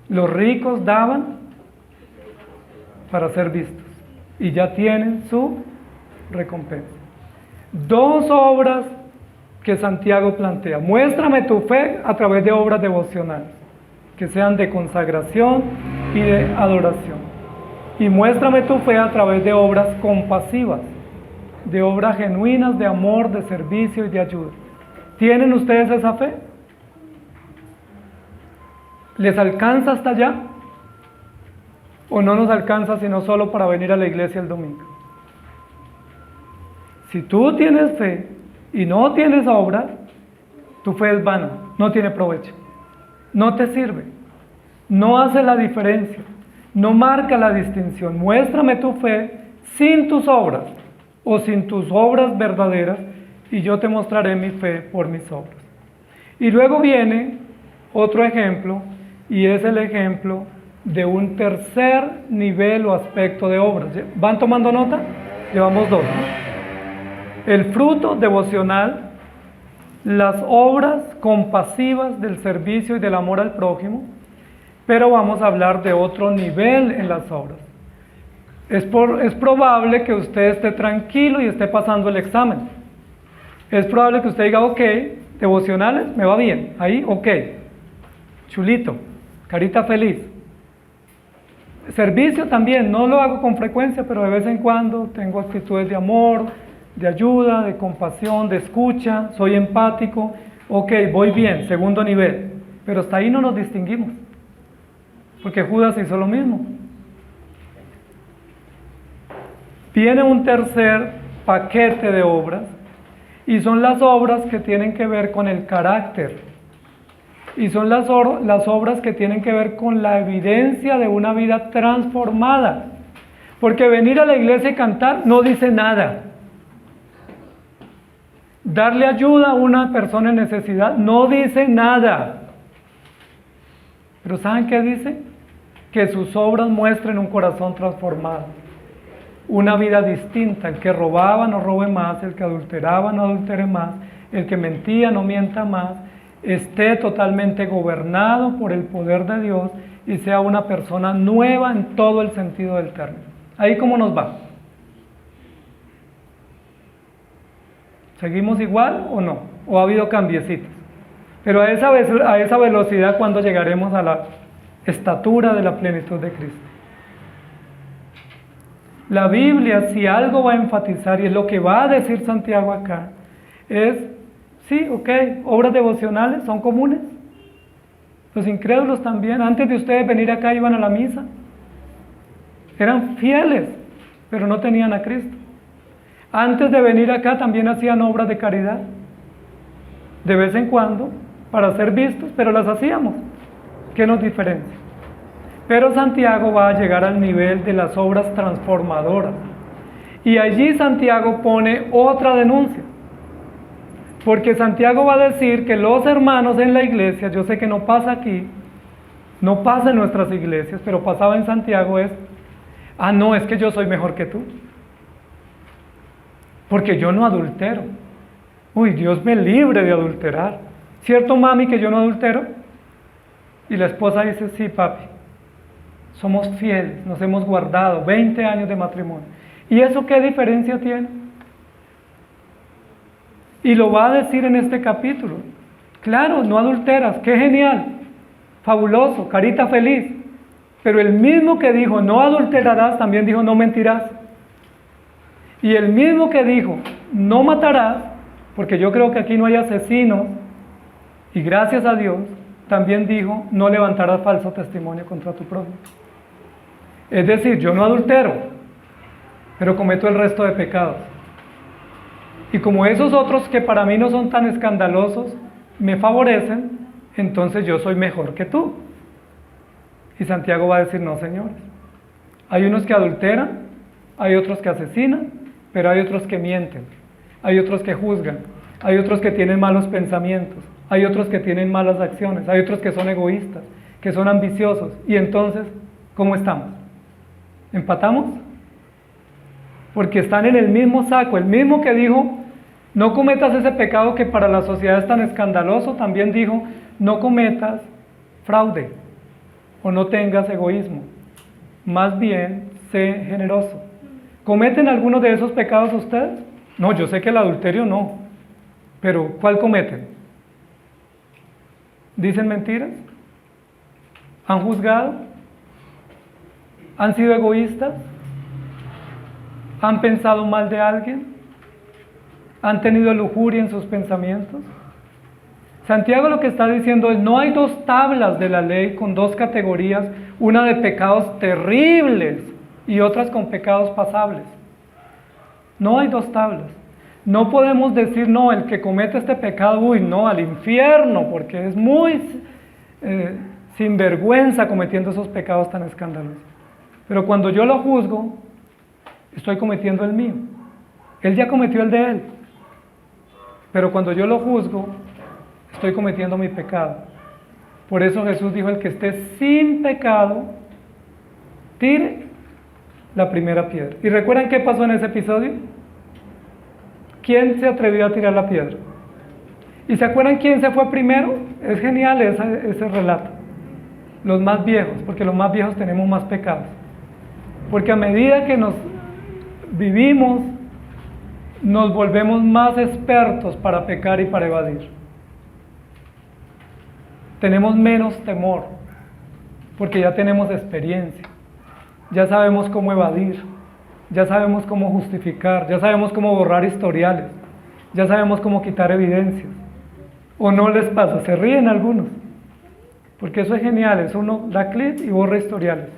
Los ricos daban para ser vistos. Y ya tienen su recompensa. Dos obras que Santiago plantea. Muéstrame tu fe a través de obras devocionales, que sean de consagración y de adoración. Y muéstrame tu fe a través de obras compasivas, de obras genuinas de amor, de servicio y de ayuda. ¿Tienen ustedes esa fe? ¿Les alcanza hasta allá? ¿O no nos alcanza sino solo para venir a la iglesia el domingo? Si tú tienes fe y no tienes obras, tu fe es vana, no tiene provecho, no te sirve, no hace la diferencia, no marca la distinción. Muéstrame tu fe sin tus obras o sin tus obras verdaderas y yo te mostraré mi fe por mis obras. Y luego viene otro ejemplo y es el ejemplo de un tercer nivel o aspecto de obras. ¿Van tomando nota? Llevamos dos, ¿no? El fruto devocional, las obras compasivas del servicio y del amor al prójimo, pero vamos a hablar de otro nivel en las obras. Es probable que usted esté tranquilo y esté pasando el examen. Es probable que usted diga, ok, devocionales, me va bien, ahí, ok, chulito, carita feliz. Servicio también, no lo hago con frecuencia, pero de vez en cuando tengo actitudes de amor, de ayuda, de compasión, de escucha, soy empático, ok, voy bien, segundo nivel, pero hasta ahí no nos distinguimos, porque Judas hizo lo mismo. Viene un tercer paquete de obras, y son las obras que tienen que ver con el carácter, y son las obras que tienen que ver con la evidencia de una vida transformada, porque venir a la iglesia y cantar no dice nada. Darle ayuda a una persona en necesidad no dice nada. Pero ¿saben qué dice? Que sus obras muestren un corazón transformado, una vida distinta. El que robaba no robe más, el que adulteraba no adultere más, el que mentía no mienta más, esté totalmente gobernado por el poder de Dios y sea una persona nueva en todo el sentido del término. ¿Ahí cómo nos va? ¿Seguimos igual o no? ¿O ha habido cambiecitos? Pero a esa velocidad, ¿cuándo llegaremos a la estatura de la plenitud de Cristo? La Biblia, si algo va a enfatizar, y es lo que va a decir Santiago acá, es, sí, ok, obras devocionales son comunes. Los incrédulos también, antes de ustedes venir acá, iban a la misa. Eran fieles, pero no tenían a Cristo. Antes de venir acá también hacían obras de caridad, de vez en cuando, para ser vistos, pero las hacíamos. ¿Qué nos diferencia? Pero Santiago va a llegar al nivel de las obras transformadoras. Y allí Santiago pone otra denuncia. Porque Santiago va a decir que los hermanos en la iglesia, yo sé que no pasa aquí, no pasa en nuestras iglesias, pero pasaba en Santiago no, es que yo soy mejor que tú. Porque yo no adultero. Uy, Dios me libre de adulterar. ¿Cierto, mami, que yo no adultero? Y la esposa dice, sí, papi. Somos fieles, nos hemos guardado 20 años de matrimonio. ¿Y eso qué diferencia tiene? Y lo va a decir en este capítulo. Claro, no adulteras, qué genial, fabuloso, carita feliz. Pero el mismo que dijo no adulterarás, también dijo no mentirás. Y el mismo que dijo no matarás, porque yo creo que aquí no hay asesinos, y gracias a Dios, también dijo no levantarás falso testimonio contra tu prójimo. Es decir, yo no adultero, pero cometo el resto de pecados. Y como esos otros que para mí no son tan escandalosos me favorecen, entonces yo soy mejor que tú. Y Santiago va a decir, no, señores. Hay unos que adulteran, hay otros que asesinan, pero hay otros que mienten, hay otros que juzgan, hay otros que tienen malos pensamientos, hay otros que tienen malas acciones, hay otros que son egoístas, que son ambiciosos. Y entonces, ¿cómo estamos? ¿Empatamos? Porque están en el mismo saco. El mismo que dijo, no cometas ese pecado que para la sociedad es tan escandaloso, también dijo, no cometas fraude o no tengas egoísmo. Más bien, sé generoso. ¿Cometen algunos de esos pecados ustedes? No, yo sé que el adulterio no. Pero, ¿cuál cometen? ¿Dicen mentiras? ¿Han juzgado? ¿Han sido egoístas? ¿Han pensado mal de alguien? ¿Han tenido lujuria en sus pensamientos? Santiago lo que está diciendo es, no hay dos tablas de la ley con dos categorías, una de pecados terribles y otras con pecados pasables. No hay dos tablas. No podemos decir, no, el que comete este pecado, uy, no, al infierno, porque es muy sinvergüenza cometiendo esos pecados tan escandalosos. Pero cuando yo lo juzgo, estoy cometiendo el mío. Él ya cometió el de él. Pero cuando yo lo juzgo, estoy cometiendo mi pecado. Por eso Jesús dijo, el que esté sin pecado, tire la primera piedra. ¿Y recuerdan qué pasó en ese episodio? ¿Quién se atrevió a tirar la piedra? ¿Y se acuerdan quién se fue primero? Es genial ese relato. Los más viejos, porque los más viejos tenemos más pecados. Porque a medida que nos vivimos, nos volvemos más expertos para pecar y para evadir. Tenemos menos temor, porque ya tenemos experiencia. Ya sabemos cómo evadir, ya sabemos cómo justificar, ya sabemos cómo borrar historiales, ya sabemos cómo quitar evidencias. ¿O no les pasa? Se ríen algunos, porque eso es genial, es uno da clic y borra historiales.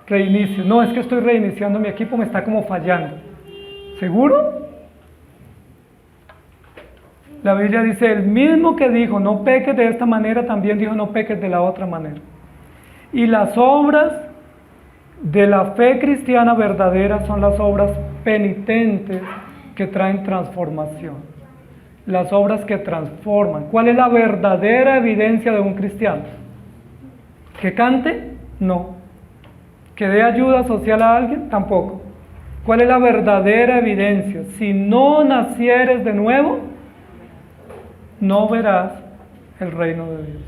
Reinicio, no, es que estoy reiniciando mi equipo, me está como fallando. ¿Seguro? La Biblia dice, el mismo que dijo, no peques de esta manera, también dijo, no peques de la otra manera. Y las obras de la fe cristiana verdadera son las obras penitentes que traen transformación. Las obras que transforman. ¿Cuál es la verdadera evidencia de un cristiano? ¿Que cante? No. ¿Que dé ayuda social a alguien? Tampoco. ¿Cuál es la verdadera evidencia? Si no nacieres de nuevo, no verás el reino de Dios.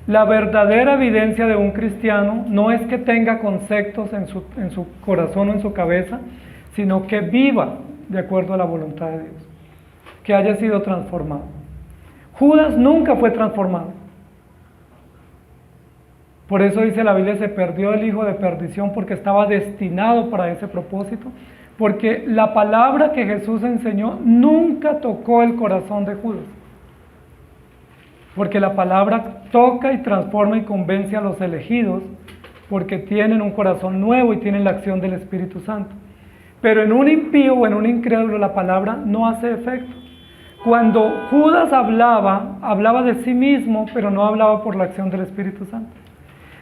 La verdadera evidencia de un cristiano no es que tenga conceptos en su corazón o en su cabeza, sino que viva de acuerdo a la voluntad de Dios, que haya sido transformado. Judas nunca fue transformado. Por eso dice la Biblia, se perdió el hijo de perdición porque estaba destinado para ese propósito, porque la palabra que Jesús enseñó nunca tocó el corazón de Judas. Porque la palabra toca y transforma y convence a los elegidos, porque tienen un corazón nuevo y tienen la acción del Espíritu Santo. Pero en un impío o en un incrédulo la palabra no hace efecto. Cuando Judas hablaba de sí mismo, pero no hablaba por la acción del Espíritu Santo.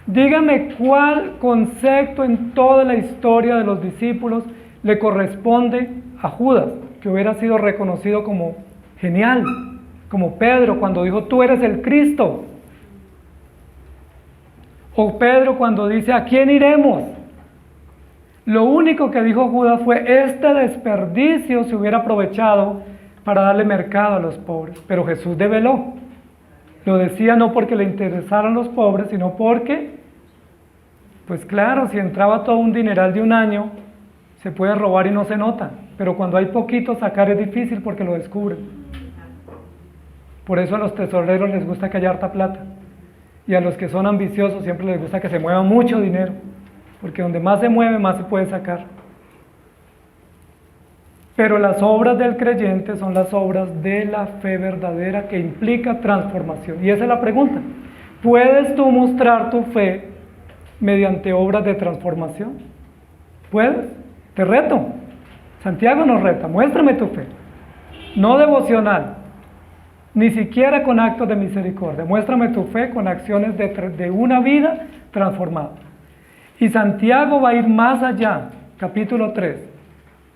Dígame cuál concepto en toda la historia de los discípulos le corresponde a Judas, que hubiera sido reconocido como genial, como Pedro cuando dijo, tú eres el Cristo. O Pedro cuando dice, ¿a quién iremos? Lo único que dijo Judas fue, este desperdicio se hubiera aprovechado para darle mercado a los pobres. Pero Jesús develó. Lo decía no porque le interesaran los pobres, sino porque, pues claro, si entraba todo un dineral de un año, se puede robar y no se nota. Pero cuando hay poquito, sacar es difícil porque lo descubren. Por eso a los tesoreros les gusta que haya harta plata. Y a los que son ambiciosos siempre les gusta que se mueva mucho dinero. Porque donde más se mueve, más se puede sacar. Pero las obras del creyente son las obras de la fe verdadera que implica transformación. Y esa es la pregunta. ¿Puedes tú mostrar tu fe mediante obras de transformación? ¿Puedes? Te reto. Santiago nos reta. Muéstrame tu fe. No devocional. Ni siquiera con actos de misericordia. Muéstrame tu fe con acciones de una vida transformada. Y Santiago va a ir más allá. Capítulo 3.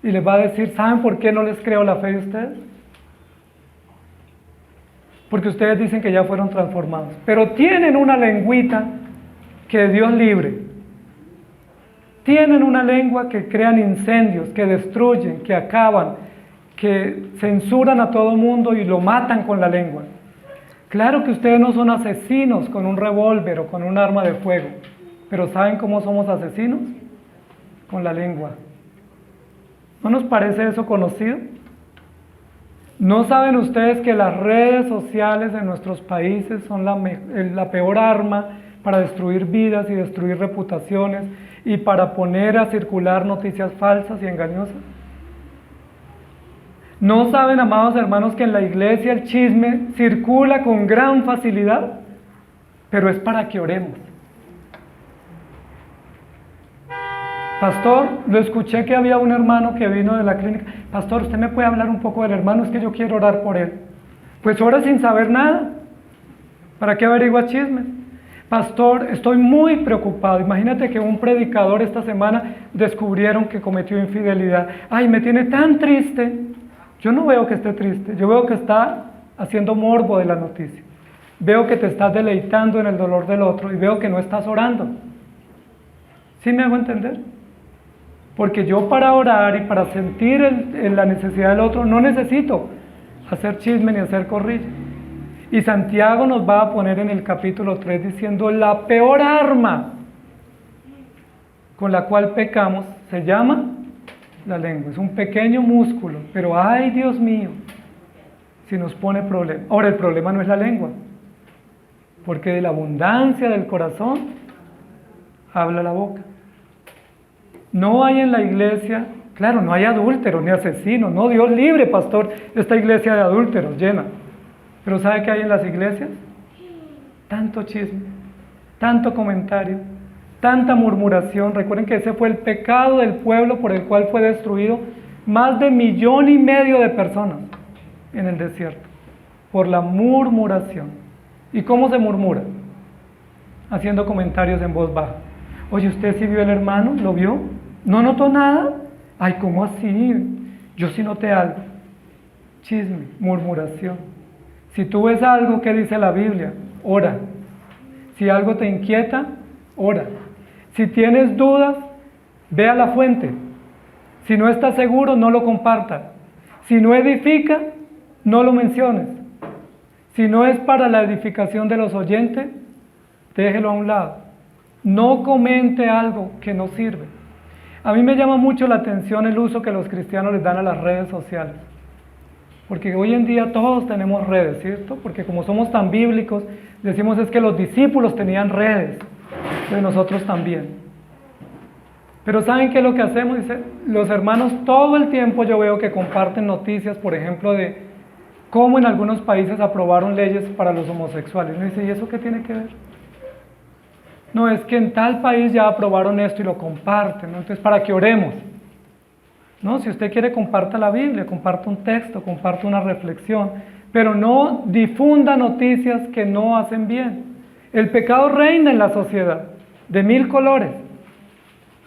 Y les va a decir, ¿saben por qué no les creo la fe de ustedes? Porque ustedes dicen que ya fueron transformados, pero tienen una lengüita que Dios libre. Tienen una lengua que crean incendios, que destruyen, que acaban, que censuran a todo mundo y lo matan con la lengua. Claro que ustedes no son asesinos con un revólver o con un arma de fuego, pero ¿saben cómo somos asesinos? Con la lengua. ¿No nos parece eso conocido? ¿No saben ustedes que las redes sociales en nuestros países son la peor arma para destruir vidas y destruir reputaciones y para poner a circular noticias falsas y engañosas? ¿No saben, amados hermanos, que en la iglesia el chisme circula con gran facilidad? Pero es para que oremos. Pastor, lo escuché que había un hermano que vino de la clínica. Pastor, ¿usted me puede hablar un poco del hermano? Es que yo quiero orar por él. Pues ora sin saber nada. ¿Para qué averigua chismes? Pastor, estoy muy preocupado. Imagínate que un predicador esta semana descubrieron que cometió infidelidad. Ay, me tiene tan triste. Yo no veo que esté triste. Yo veo que está haciendo morbo de la noticia. Veo que te estás deleitando en el dolor del otro y veo que no estás orando. ¿Sí me hago entender? Porque yo para orar y para sentir la necesidad del otro no necesito hacer chisme ni hacer corrilla. Y Santiago nos va a poner en el capítulo 3 diciendo la peor arma con la cual pecamos se llama la lengua. Es un pequeño músculo, pero ay Dios mío, si nos pone problema. Ahora el problema no es la lengua, porque de la abundancia del corazón habla la boca. No hay en la iglesia, claro, no hay adúlteros ni asesinos, no, Dios libre, pastor, esta iglesia de adúlteros llena. Pero ¿sabe qué hay en las iglesias? Tanto chisme, tanto comentario, tanta murmuración. Recuerden que ese fue el pecado del pueblo por el cual fue destruido más de 1,5 millones de personas en el desierto, por la murmuración. ¿Y cómo se murmura? Haciendo comentarios en voz baja. Oye, ¿usted sí vio el hermano? ¿Lo vio? ¿No notó nada? Ay, ¿cómo así? Yo sí noté algo. Chisme, murmuración. Si tú ves algo que dice la Biblia, ora. Si algo te inquieta, ora. Si tienes dudas, ve a la fuente. Si no estás seguro, no lo compartas. Si no edifica, no lo menciones. Si no es para la edificación de los oyentes, déjelo a un lado. No comente algo que no sirve. A mí me llama mucho la atención el uso que los cristianos les dan a las redes sociales. Porque hoy en día todos tenemos redes, ¿cierto? Porque como somos tan bíblicos, decimos es que los discípulos tenían redes, de nosotros también. Pero ¿saben qué es lo que hacemos? Dice, los hermanos todo el tiempo yo veo que comparten noticias, por ejemplo, de cómo en algunos países aprobaron leyes para los homosexuales. Me dice, ¿y eso qué tiene que ver? No, es que en tal país ya aprobaron esto y lo comparten, ¿no? Entonces, para que oremos. No, si usted quiere, comparta la Biblia, comparta un texto, comparta una reflexión, pero no difunda noticias que no hacen bien. El pecado reina en la sociedad, de 1000 colores.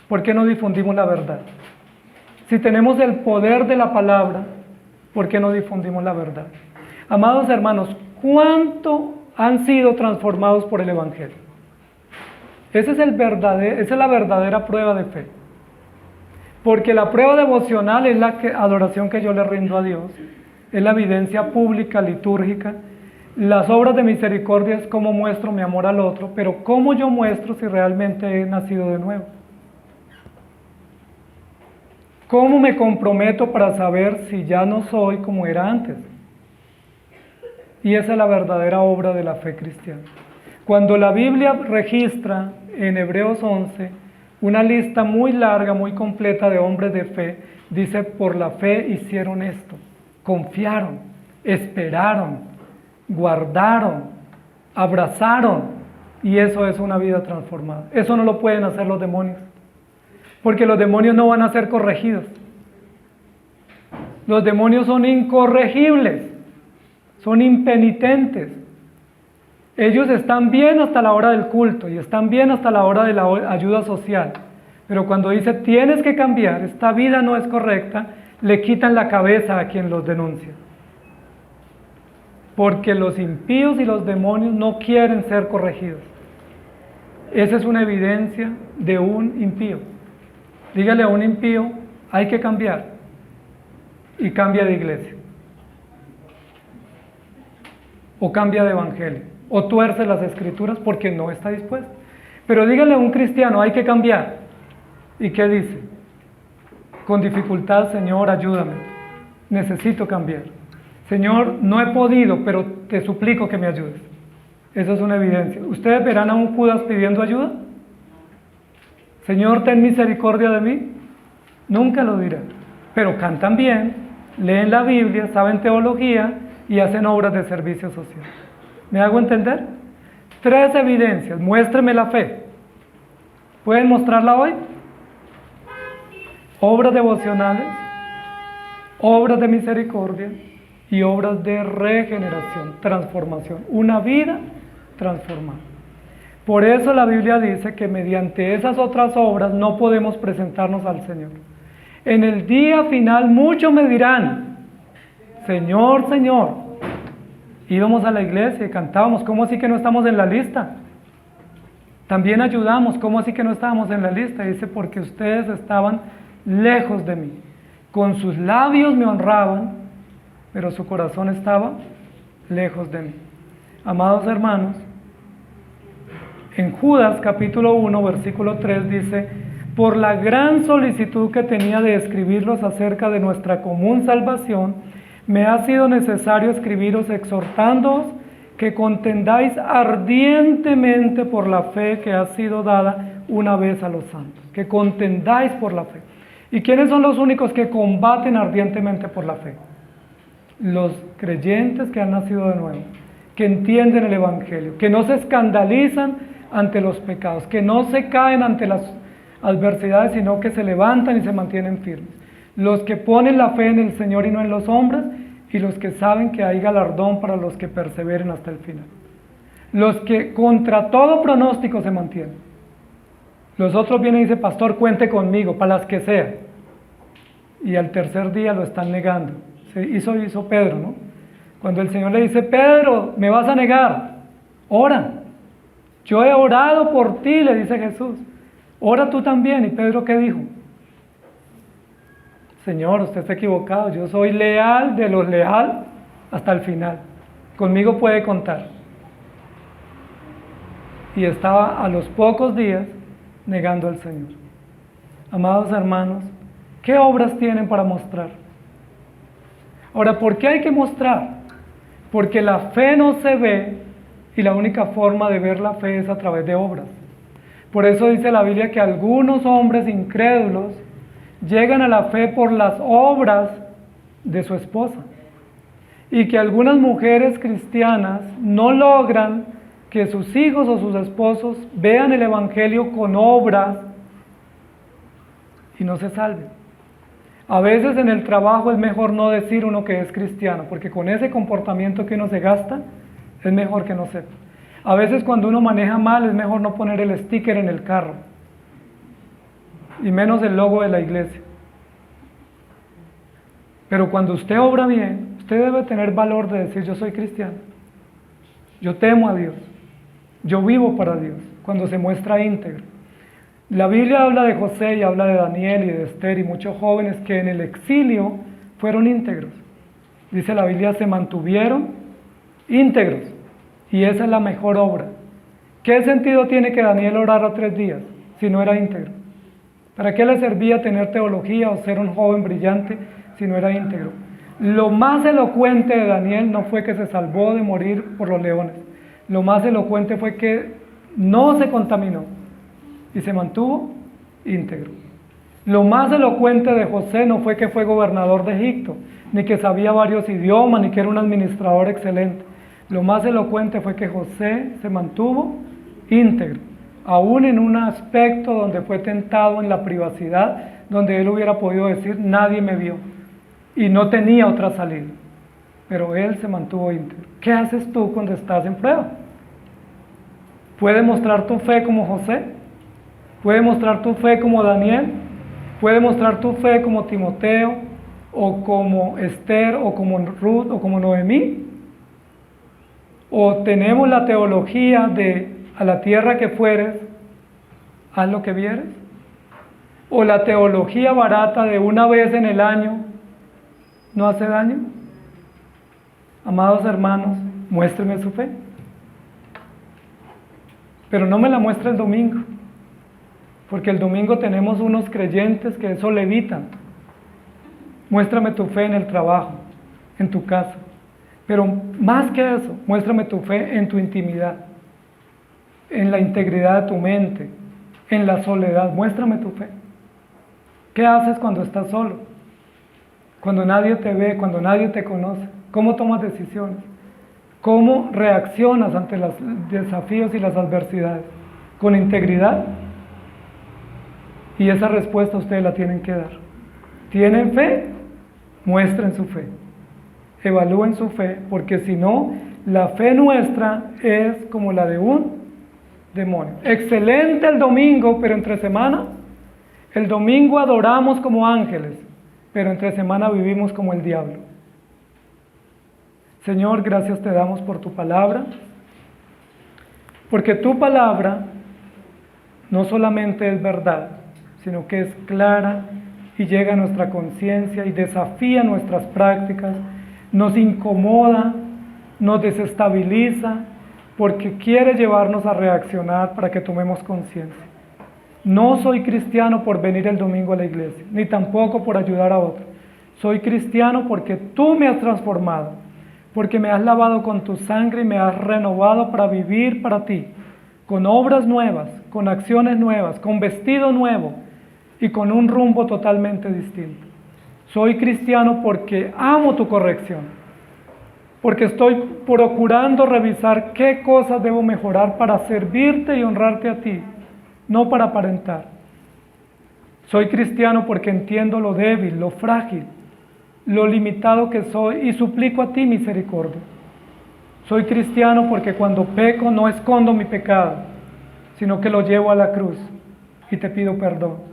¿Por qué no difundimos la verdad? Si tenemos el poder de la palabra, ¿por qué no difundimos la verdad? Amados hermanos, ¿cuánto han sido transformados por el Evangelio? Esa es la verdadera prueba de fe. Porque la prueba devocional es la adoración que yo le rindo a Dios, es la evidencia pública, litúrgica. Las obras de misericordia es cómo muestro mi amor al otro, pero cómo yo muestro si realmente he nacido de nuevo. ¿Cómo me comprometo para saber si ya no soy como era antes? Y esa es la verdadera obra de la fe cristiana. Cuando la Biblia registra en Hebreos 11 una lista muy larga, muy completa de hombres de fe, dice: por la fe hicieron esto, confiaron, esperaron, guardaron, abrazaron, y eso es una vida transformada. Eso no lo pueden hacer los demonios, porque los demonios no van a ser corregidos. Los demonios son incorregibles, son impenitentes. Ellos están bien hasta la hora del culto y están bien hasta la hora de la ayuda social, pero cuando dice tienes que cambiar, esta vida no es correcta, le quitan la cabeza a quien los denuncia. Porque los impíos y los demonios no quieren ser corregidos. Esa es una evidencia de un impío. Dígale a un impío: hay que cambiar, y cambia de iglesia, o cambia de evangelio, o tuerce las escrituras porque no está dispuesto. Pero dígale a un cristiano: hay que cambiar, ¿y qué dice? Con dificultad: Señor, ayúdame, necesito cambiar. Señor, no he podido, pero te suplico que me ayudes. Esa es una evidencia. ¿Ustedes verán a un Judas pidiendo ayuda? Señor, ten misericordia de mí. Nunca lo dirán, pero cantan bien, leen la Biblia, saben teología y hacen obras de servicio social. ¿Me hago entender? 3 evidencias. Muéstreme la fe. ¿Pueden mostrarla hoy? Obras devocionales, obras de misericordia y obras de regeneración, transformación. Una vida transformada. Por eso la Biblia dice que mediante esas otras obras no podemos presentarnos al Señor. En el día final muchos me dirán: Señor, Señor. Íbamos a la iglesia y cantábamos, ¿cómo así que no estamos en la lista? También ayudamos, ¿cómo así que no estábamos en la lista? Y dice: porque ustedes estaban lejos de mí. Con sus labios me honraban, pero su corazón estaba lejos de mí. Amados hermanos, en Judas capítulo 1, versículo 3 dice: por la gran solicitud que tenía de escribirlos acerca de nuestra común salvación, me ha sido necesario escribiros exhortándoos que contendáis ardientemente por la fe que ha sido dada una vez a los santos. Que contendáis por la fe. ¿Y quiénes son los únicos que combaten ardientemente por la fe? Los creyentes que han nacido de nuevo, que entienden el Evangelio, que no se escandalizan ante los pecados, que no se caen ante las adversidades, sino que se levantan y se mantienen firmes. Los que ponen la fe en el Señor y no en los hombres, y los que saben que hay galardón para los que perseveren hasta el final. Los que contra todo pronóstico se mantienen. Los otros vienen y dicen: pastor, cuente conmigo, para las que sea. Y al tercer día lo están negando. Hizo Pedro, ¿no? Cuando el Señor le dice: Pedro, me vas a negar, ora. Yo he orado por ti, le dice Jesús. Ora tú también. ¿Y Pedro qué dijo? Señor, usted está equivocado, yo soy leal de los leal hasta el final. Conmigo puede contar. Y estaba a los pocos días negando al Señor. Amados hermanos, ¿qué obras tienen para mostrar? Ahora, ¿por qué hay que mostrar? Porque la fe no se ve, y la única forma de ver la fe es a través de obras. Por eso dice la Biblia que algunos hombres incrédulos llegan a la fe por las obras de su esposa, y que algunas mujeres cristianas no logran que sus hijos o sus esposos vean el Evangelio con obras y no se salven. A veces en el trabajo es mejor no decir uno que es cristiano, porque con ese comportamiento que uno se gasta, es mejor que no sepa. A veces cuando uno maneja mal es mejor no poner el sticker en el carro, y menos el logo de la iglesia. Pero cuando usted obra bien, usted debe tener valor de decir: yo soy cristiano, yo temo a Dios, yo vivo para Dios, cuando se muestra íntegro. La Biblia habla de José y habla de Daniel y de Esther y muchos jóvenes que en el exilio fueron íntegros. Dice la Biblia, se mantuvieron íntegros, y esa es la mejor obra. ¿Qué sentido tiene que Daniel orara 3 días si no era íntegro? ¿Para qué le servía tener teología o ser un joven brillante si no era íntegro? Lo más elocuente de Daniel no fue que se salvó de morir por los leones. Lo más elocuente fue que no se contaminó y se mantuvo íntegro. Lo más elocuente de José no fue que fue gobernador de Egipto, ni que sabía varios idiomas, ni que era un administrador excelente. Lo más elocuente fue que José se mantuvo íntegro, aún en un aspecto donde fue tentado en la privacidad, donde él hubiera podido decir: nadie me vio, y no tenía otra salida. Pero él se mantuvo íntegro. ¿Qué haces tú cuando estás en prueba? ¿Puedes mostrar tu fe como José? ¿Puedes mostrar tu fe como Daniel? ¿Puedes mostrar tu fe como Timoteo, o como Esther, o como Ruth, o como Noemí? ¿O tenemos la teología de a la tierra que fueres, haz lo que vieres? ¿O la teología barata de una vez en el año no hace daño? Amados hermanos, muéstrenme su fe. Pero no me la muestre el domingo, porque el domingo tenemos unos creyentes que eso le evitan. Muéstrame tu fe en el trabajo, en tu casa. Pero más que eso, muéstrame tu fe en tu intimidad, en la integridad de tu mente, en la soledad. Muéstrame tu fe. ¿Qué haces cuando estás solo? Cuando nadie te ve, cuando nadie te conoce. ¿Cómo tomas decisiones? ¿Cómo reaccionas ante los desafíos y las adversidades? ¿Con integridad? Y esa respuesta ustedes la tienen que dar. ¿Tienen fe? Muestren su fe. Evalúen su fe, porque si no, la fe nuestra es como la de un demonio. Excelente el domingo, pero entre semana, el domingo adoramos como ángeles, pero entre semana vivimos como el diablo. Señor, gracias te damos por tu palabra, porque tu palabra no solamente es verdad, sino que es clara y llega a nuestra conciencia y desafía nuestras prácticas, nos incomoda, nos desestabiliza, porque quiere llevarnos a reaccionar para que tomemos conciencia. No soy cristiano por venir el domingo a la iglesia, ni tampoco por ayudar a otros. Soy cristiano porque tú me has transformado, porque me has lavado con tu sangre y me has renovado para vivir para ti, con obras nuevas, con acciones nuevas, con vestido nuevo y con un rumbo totalmente distinto. Soy cristiano porque amo tu corrección, porque estoy procurando revisar qué cosas debo mejorar para servirte y honrarte a ti, no para aparentar. Soy cristiano porque entiendo lo débil, lo frágil, lo limitado que soy y suplico a ti misericordia. Soy cristiano porque cuando peco no escondo mi pecado, sino que lo llevo a la cruz y te pido perdón.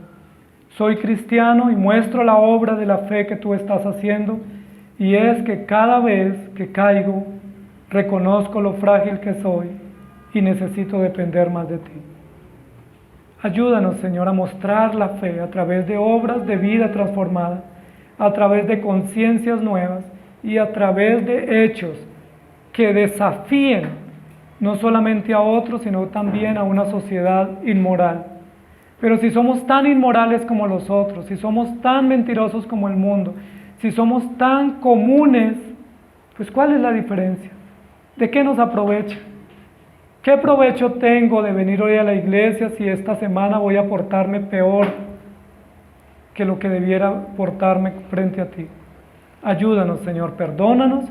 Soy cristiano y muestro la obra de la fe que tú estás haciendo, y es que cada vez que caigo, reconozco lo frágil que soy y necesito depender más de ti. Ayúdanos, Señor, a mostrar la fe a través de obras de vida transformada, a través de conciencias nuevas y a través de hechos que desafíen no solamente a otros, sino también a una sociedad inmoral. Pero si somos tan inmorales como los otros, si somos tan mentirosos como el mundo, si somos tan comunes, pues ¿cuál es la diferencia? ¿De qué nos aprovecha? ¿Qué provecho tengo de venir hoy a la iglesia si esta semana voy a portarme peor que lo que debiera portarme frente a ti? Ayúdanos, Señor, perdónanos,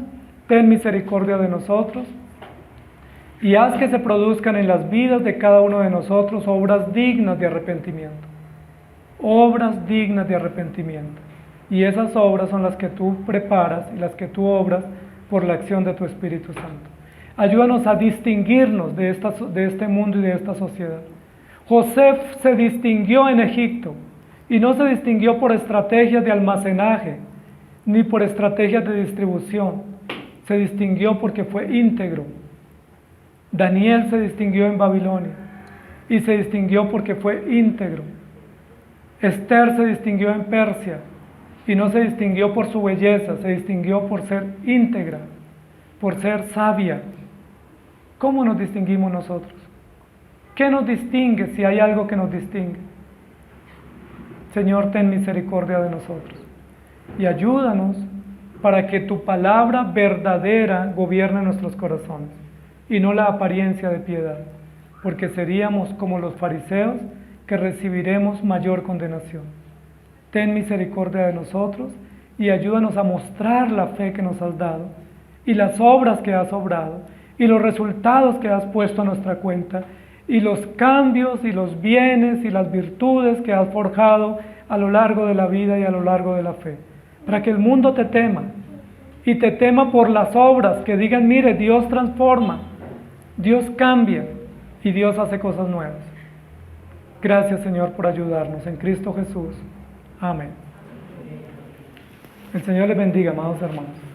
ten misericordia de nosotros y haz que se produzcan en las vidas de cada uno de nosotros obras dignas de arrepentimiento. Obras dignas de arrepentimiento. Y esas obras son las que tú preparas y las que tú obras por la acción de tu Espíritu Santo. Ayúdanos a distinguirnos de este mundo y de esta sociedad. José se distinguió en Egipto y no se distinguió por estrategias de almacenaje ni por estrategias de distribución. Se distinguió porque fue íntegro. Daniel se distinguió en Babilonia y se distinguió porque fue íntegro. Esther se distinguió en Persia y no se distinguió por su belleza, se distinguió por ser íntegra, por ser sabia. ¿Cómo nos distinguimos nosotros? ¿Qué nos distingue si hay algo que nos distingue? Señor, ten misericordia de nosotros y ayúdanos para que tu palabra verdadera gobierne nuestros corazones y no la apariencia de piedad, porque seríamos como los fariseos que recibiremos mayor condenación. Ten misericordia de nosotros y ayúdanos a mostrar la fe que nos has dado y las obras que has obrado y los resultados que has puesto a nuestra cuenta y los cambios y los bienes y las virtudes que has forjado a lo largo de la vida y a lo largo de la fe, para que el mundo te tema y te tema por las obras, que digan, mire, Dios transforma, Dios cambia y Dios hace cosas nuevas. Gracias, Señor, por ayudarnos en Cristo Jesús. Amén. El Señor les bendiga, amados hermanos.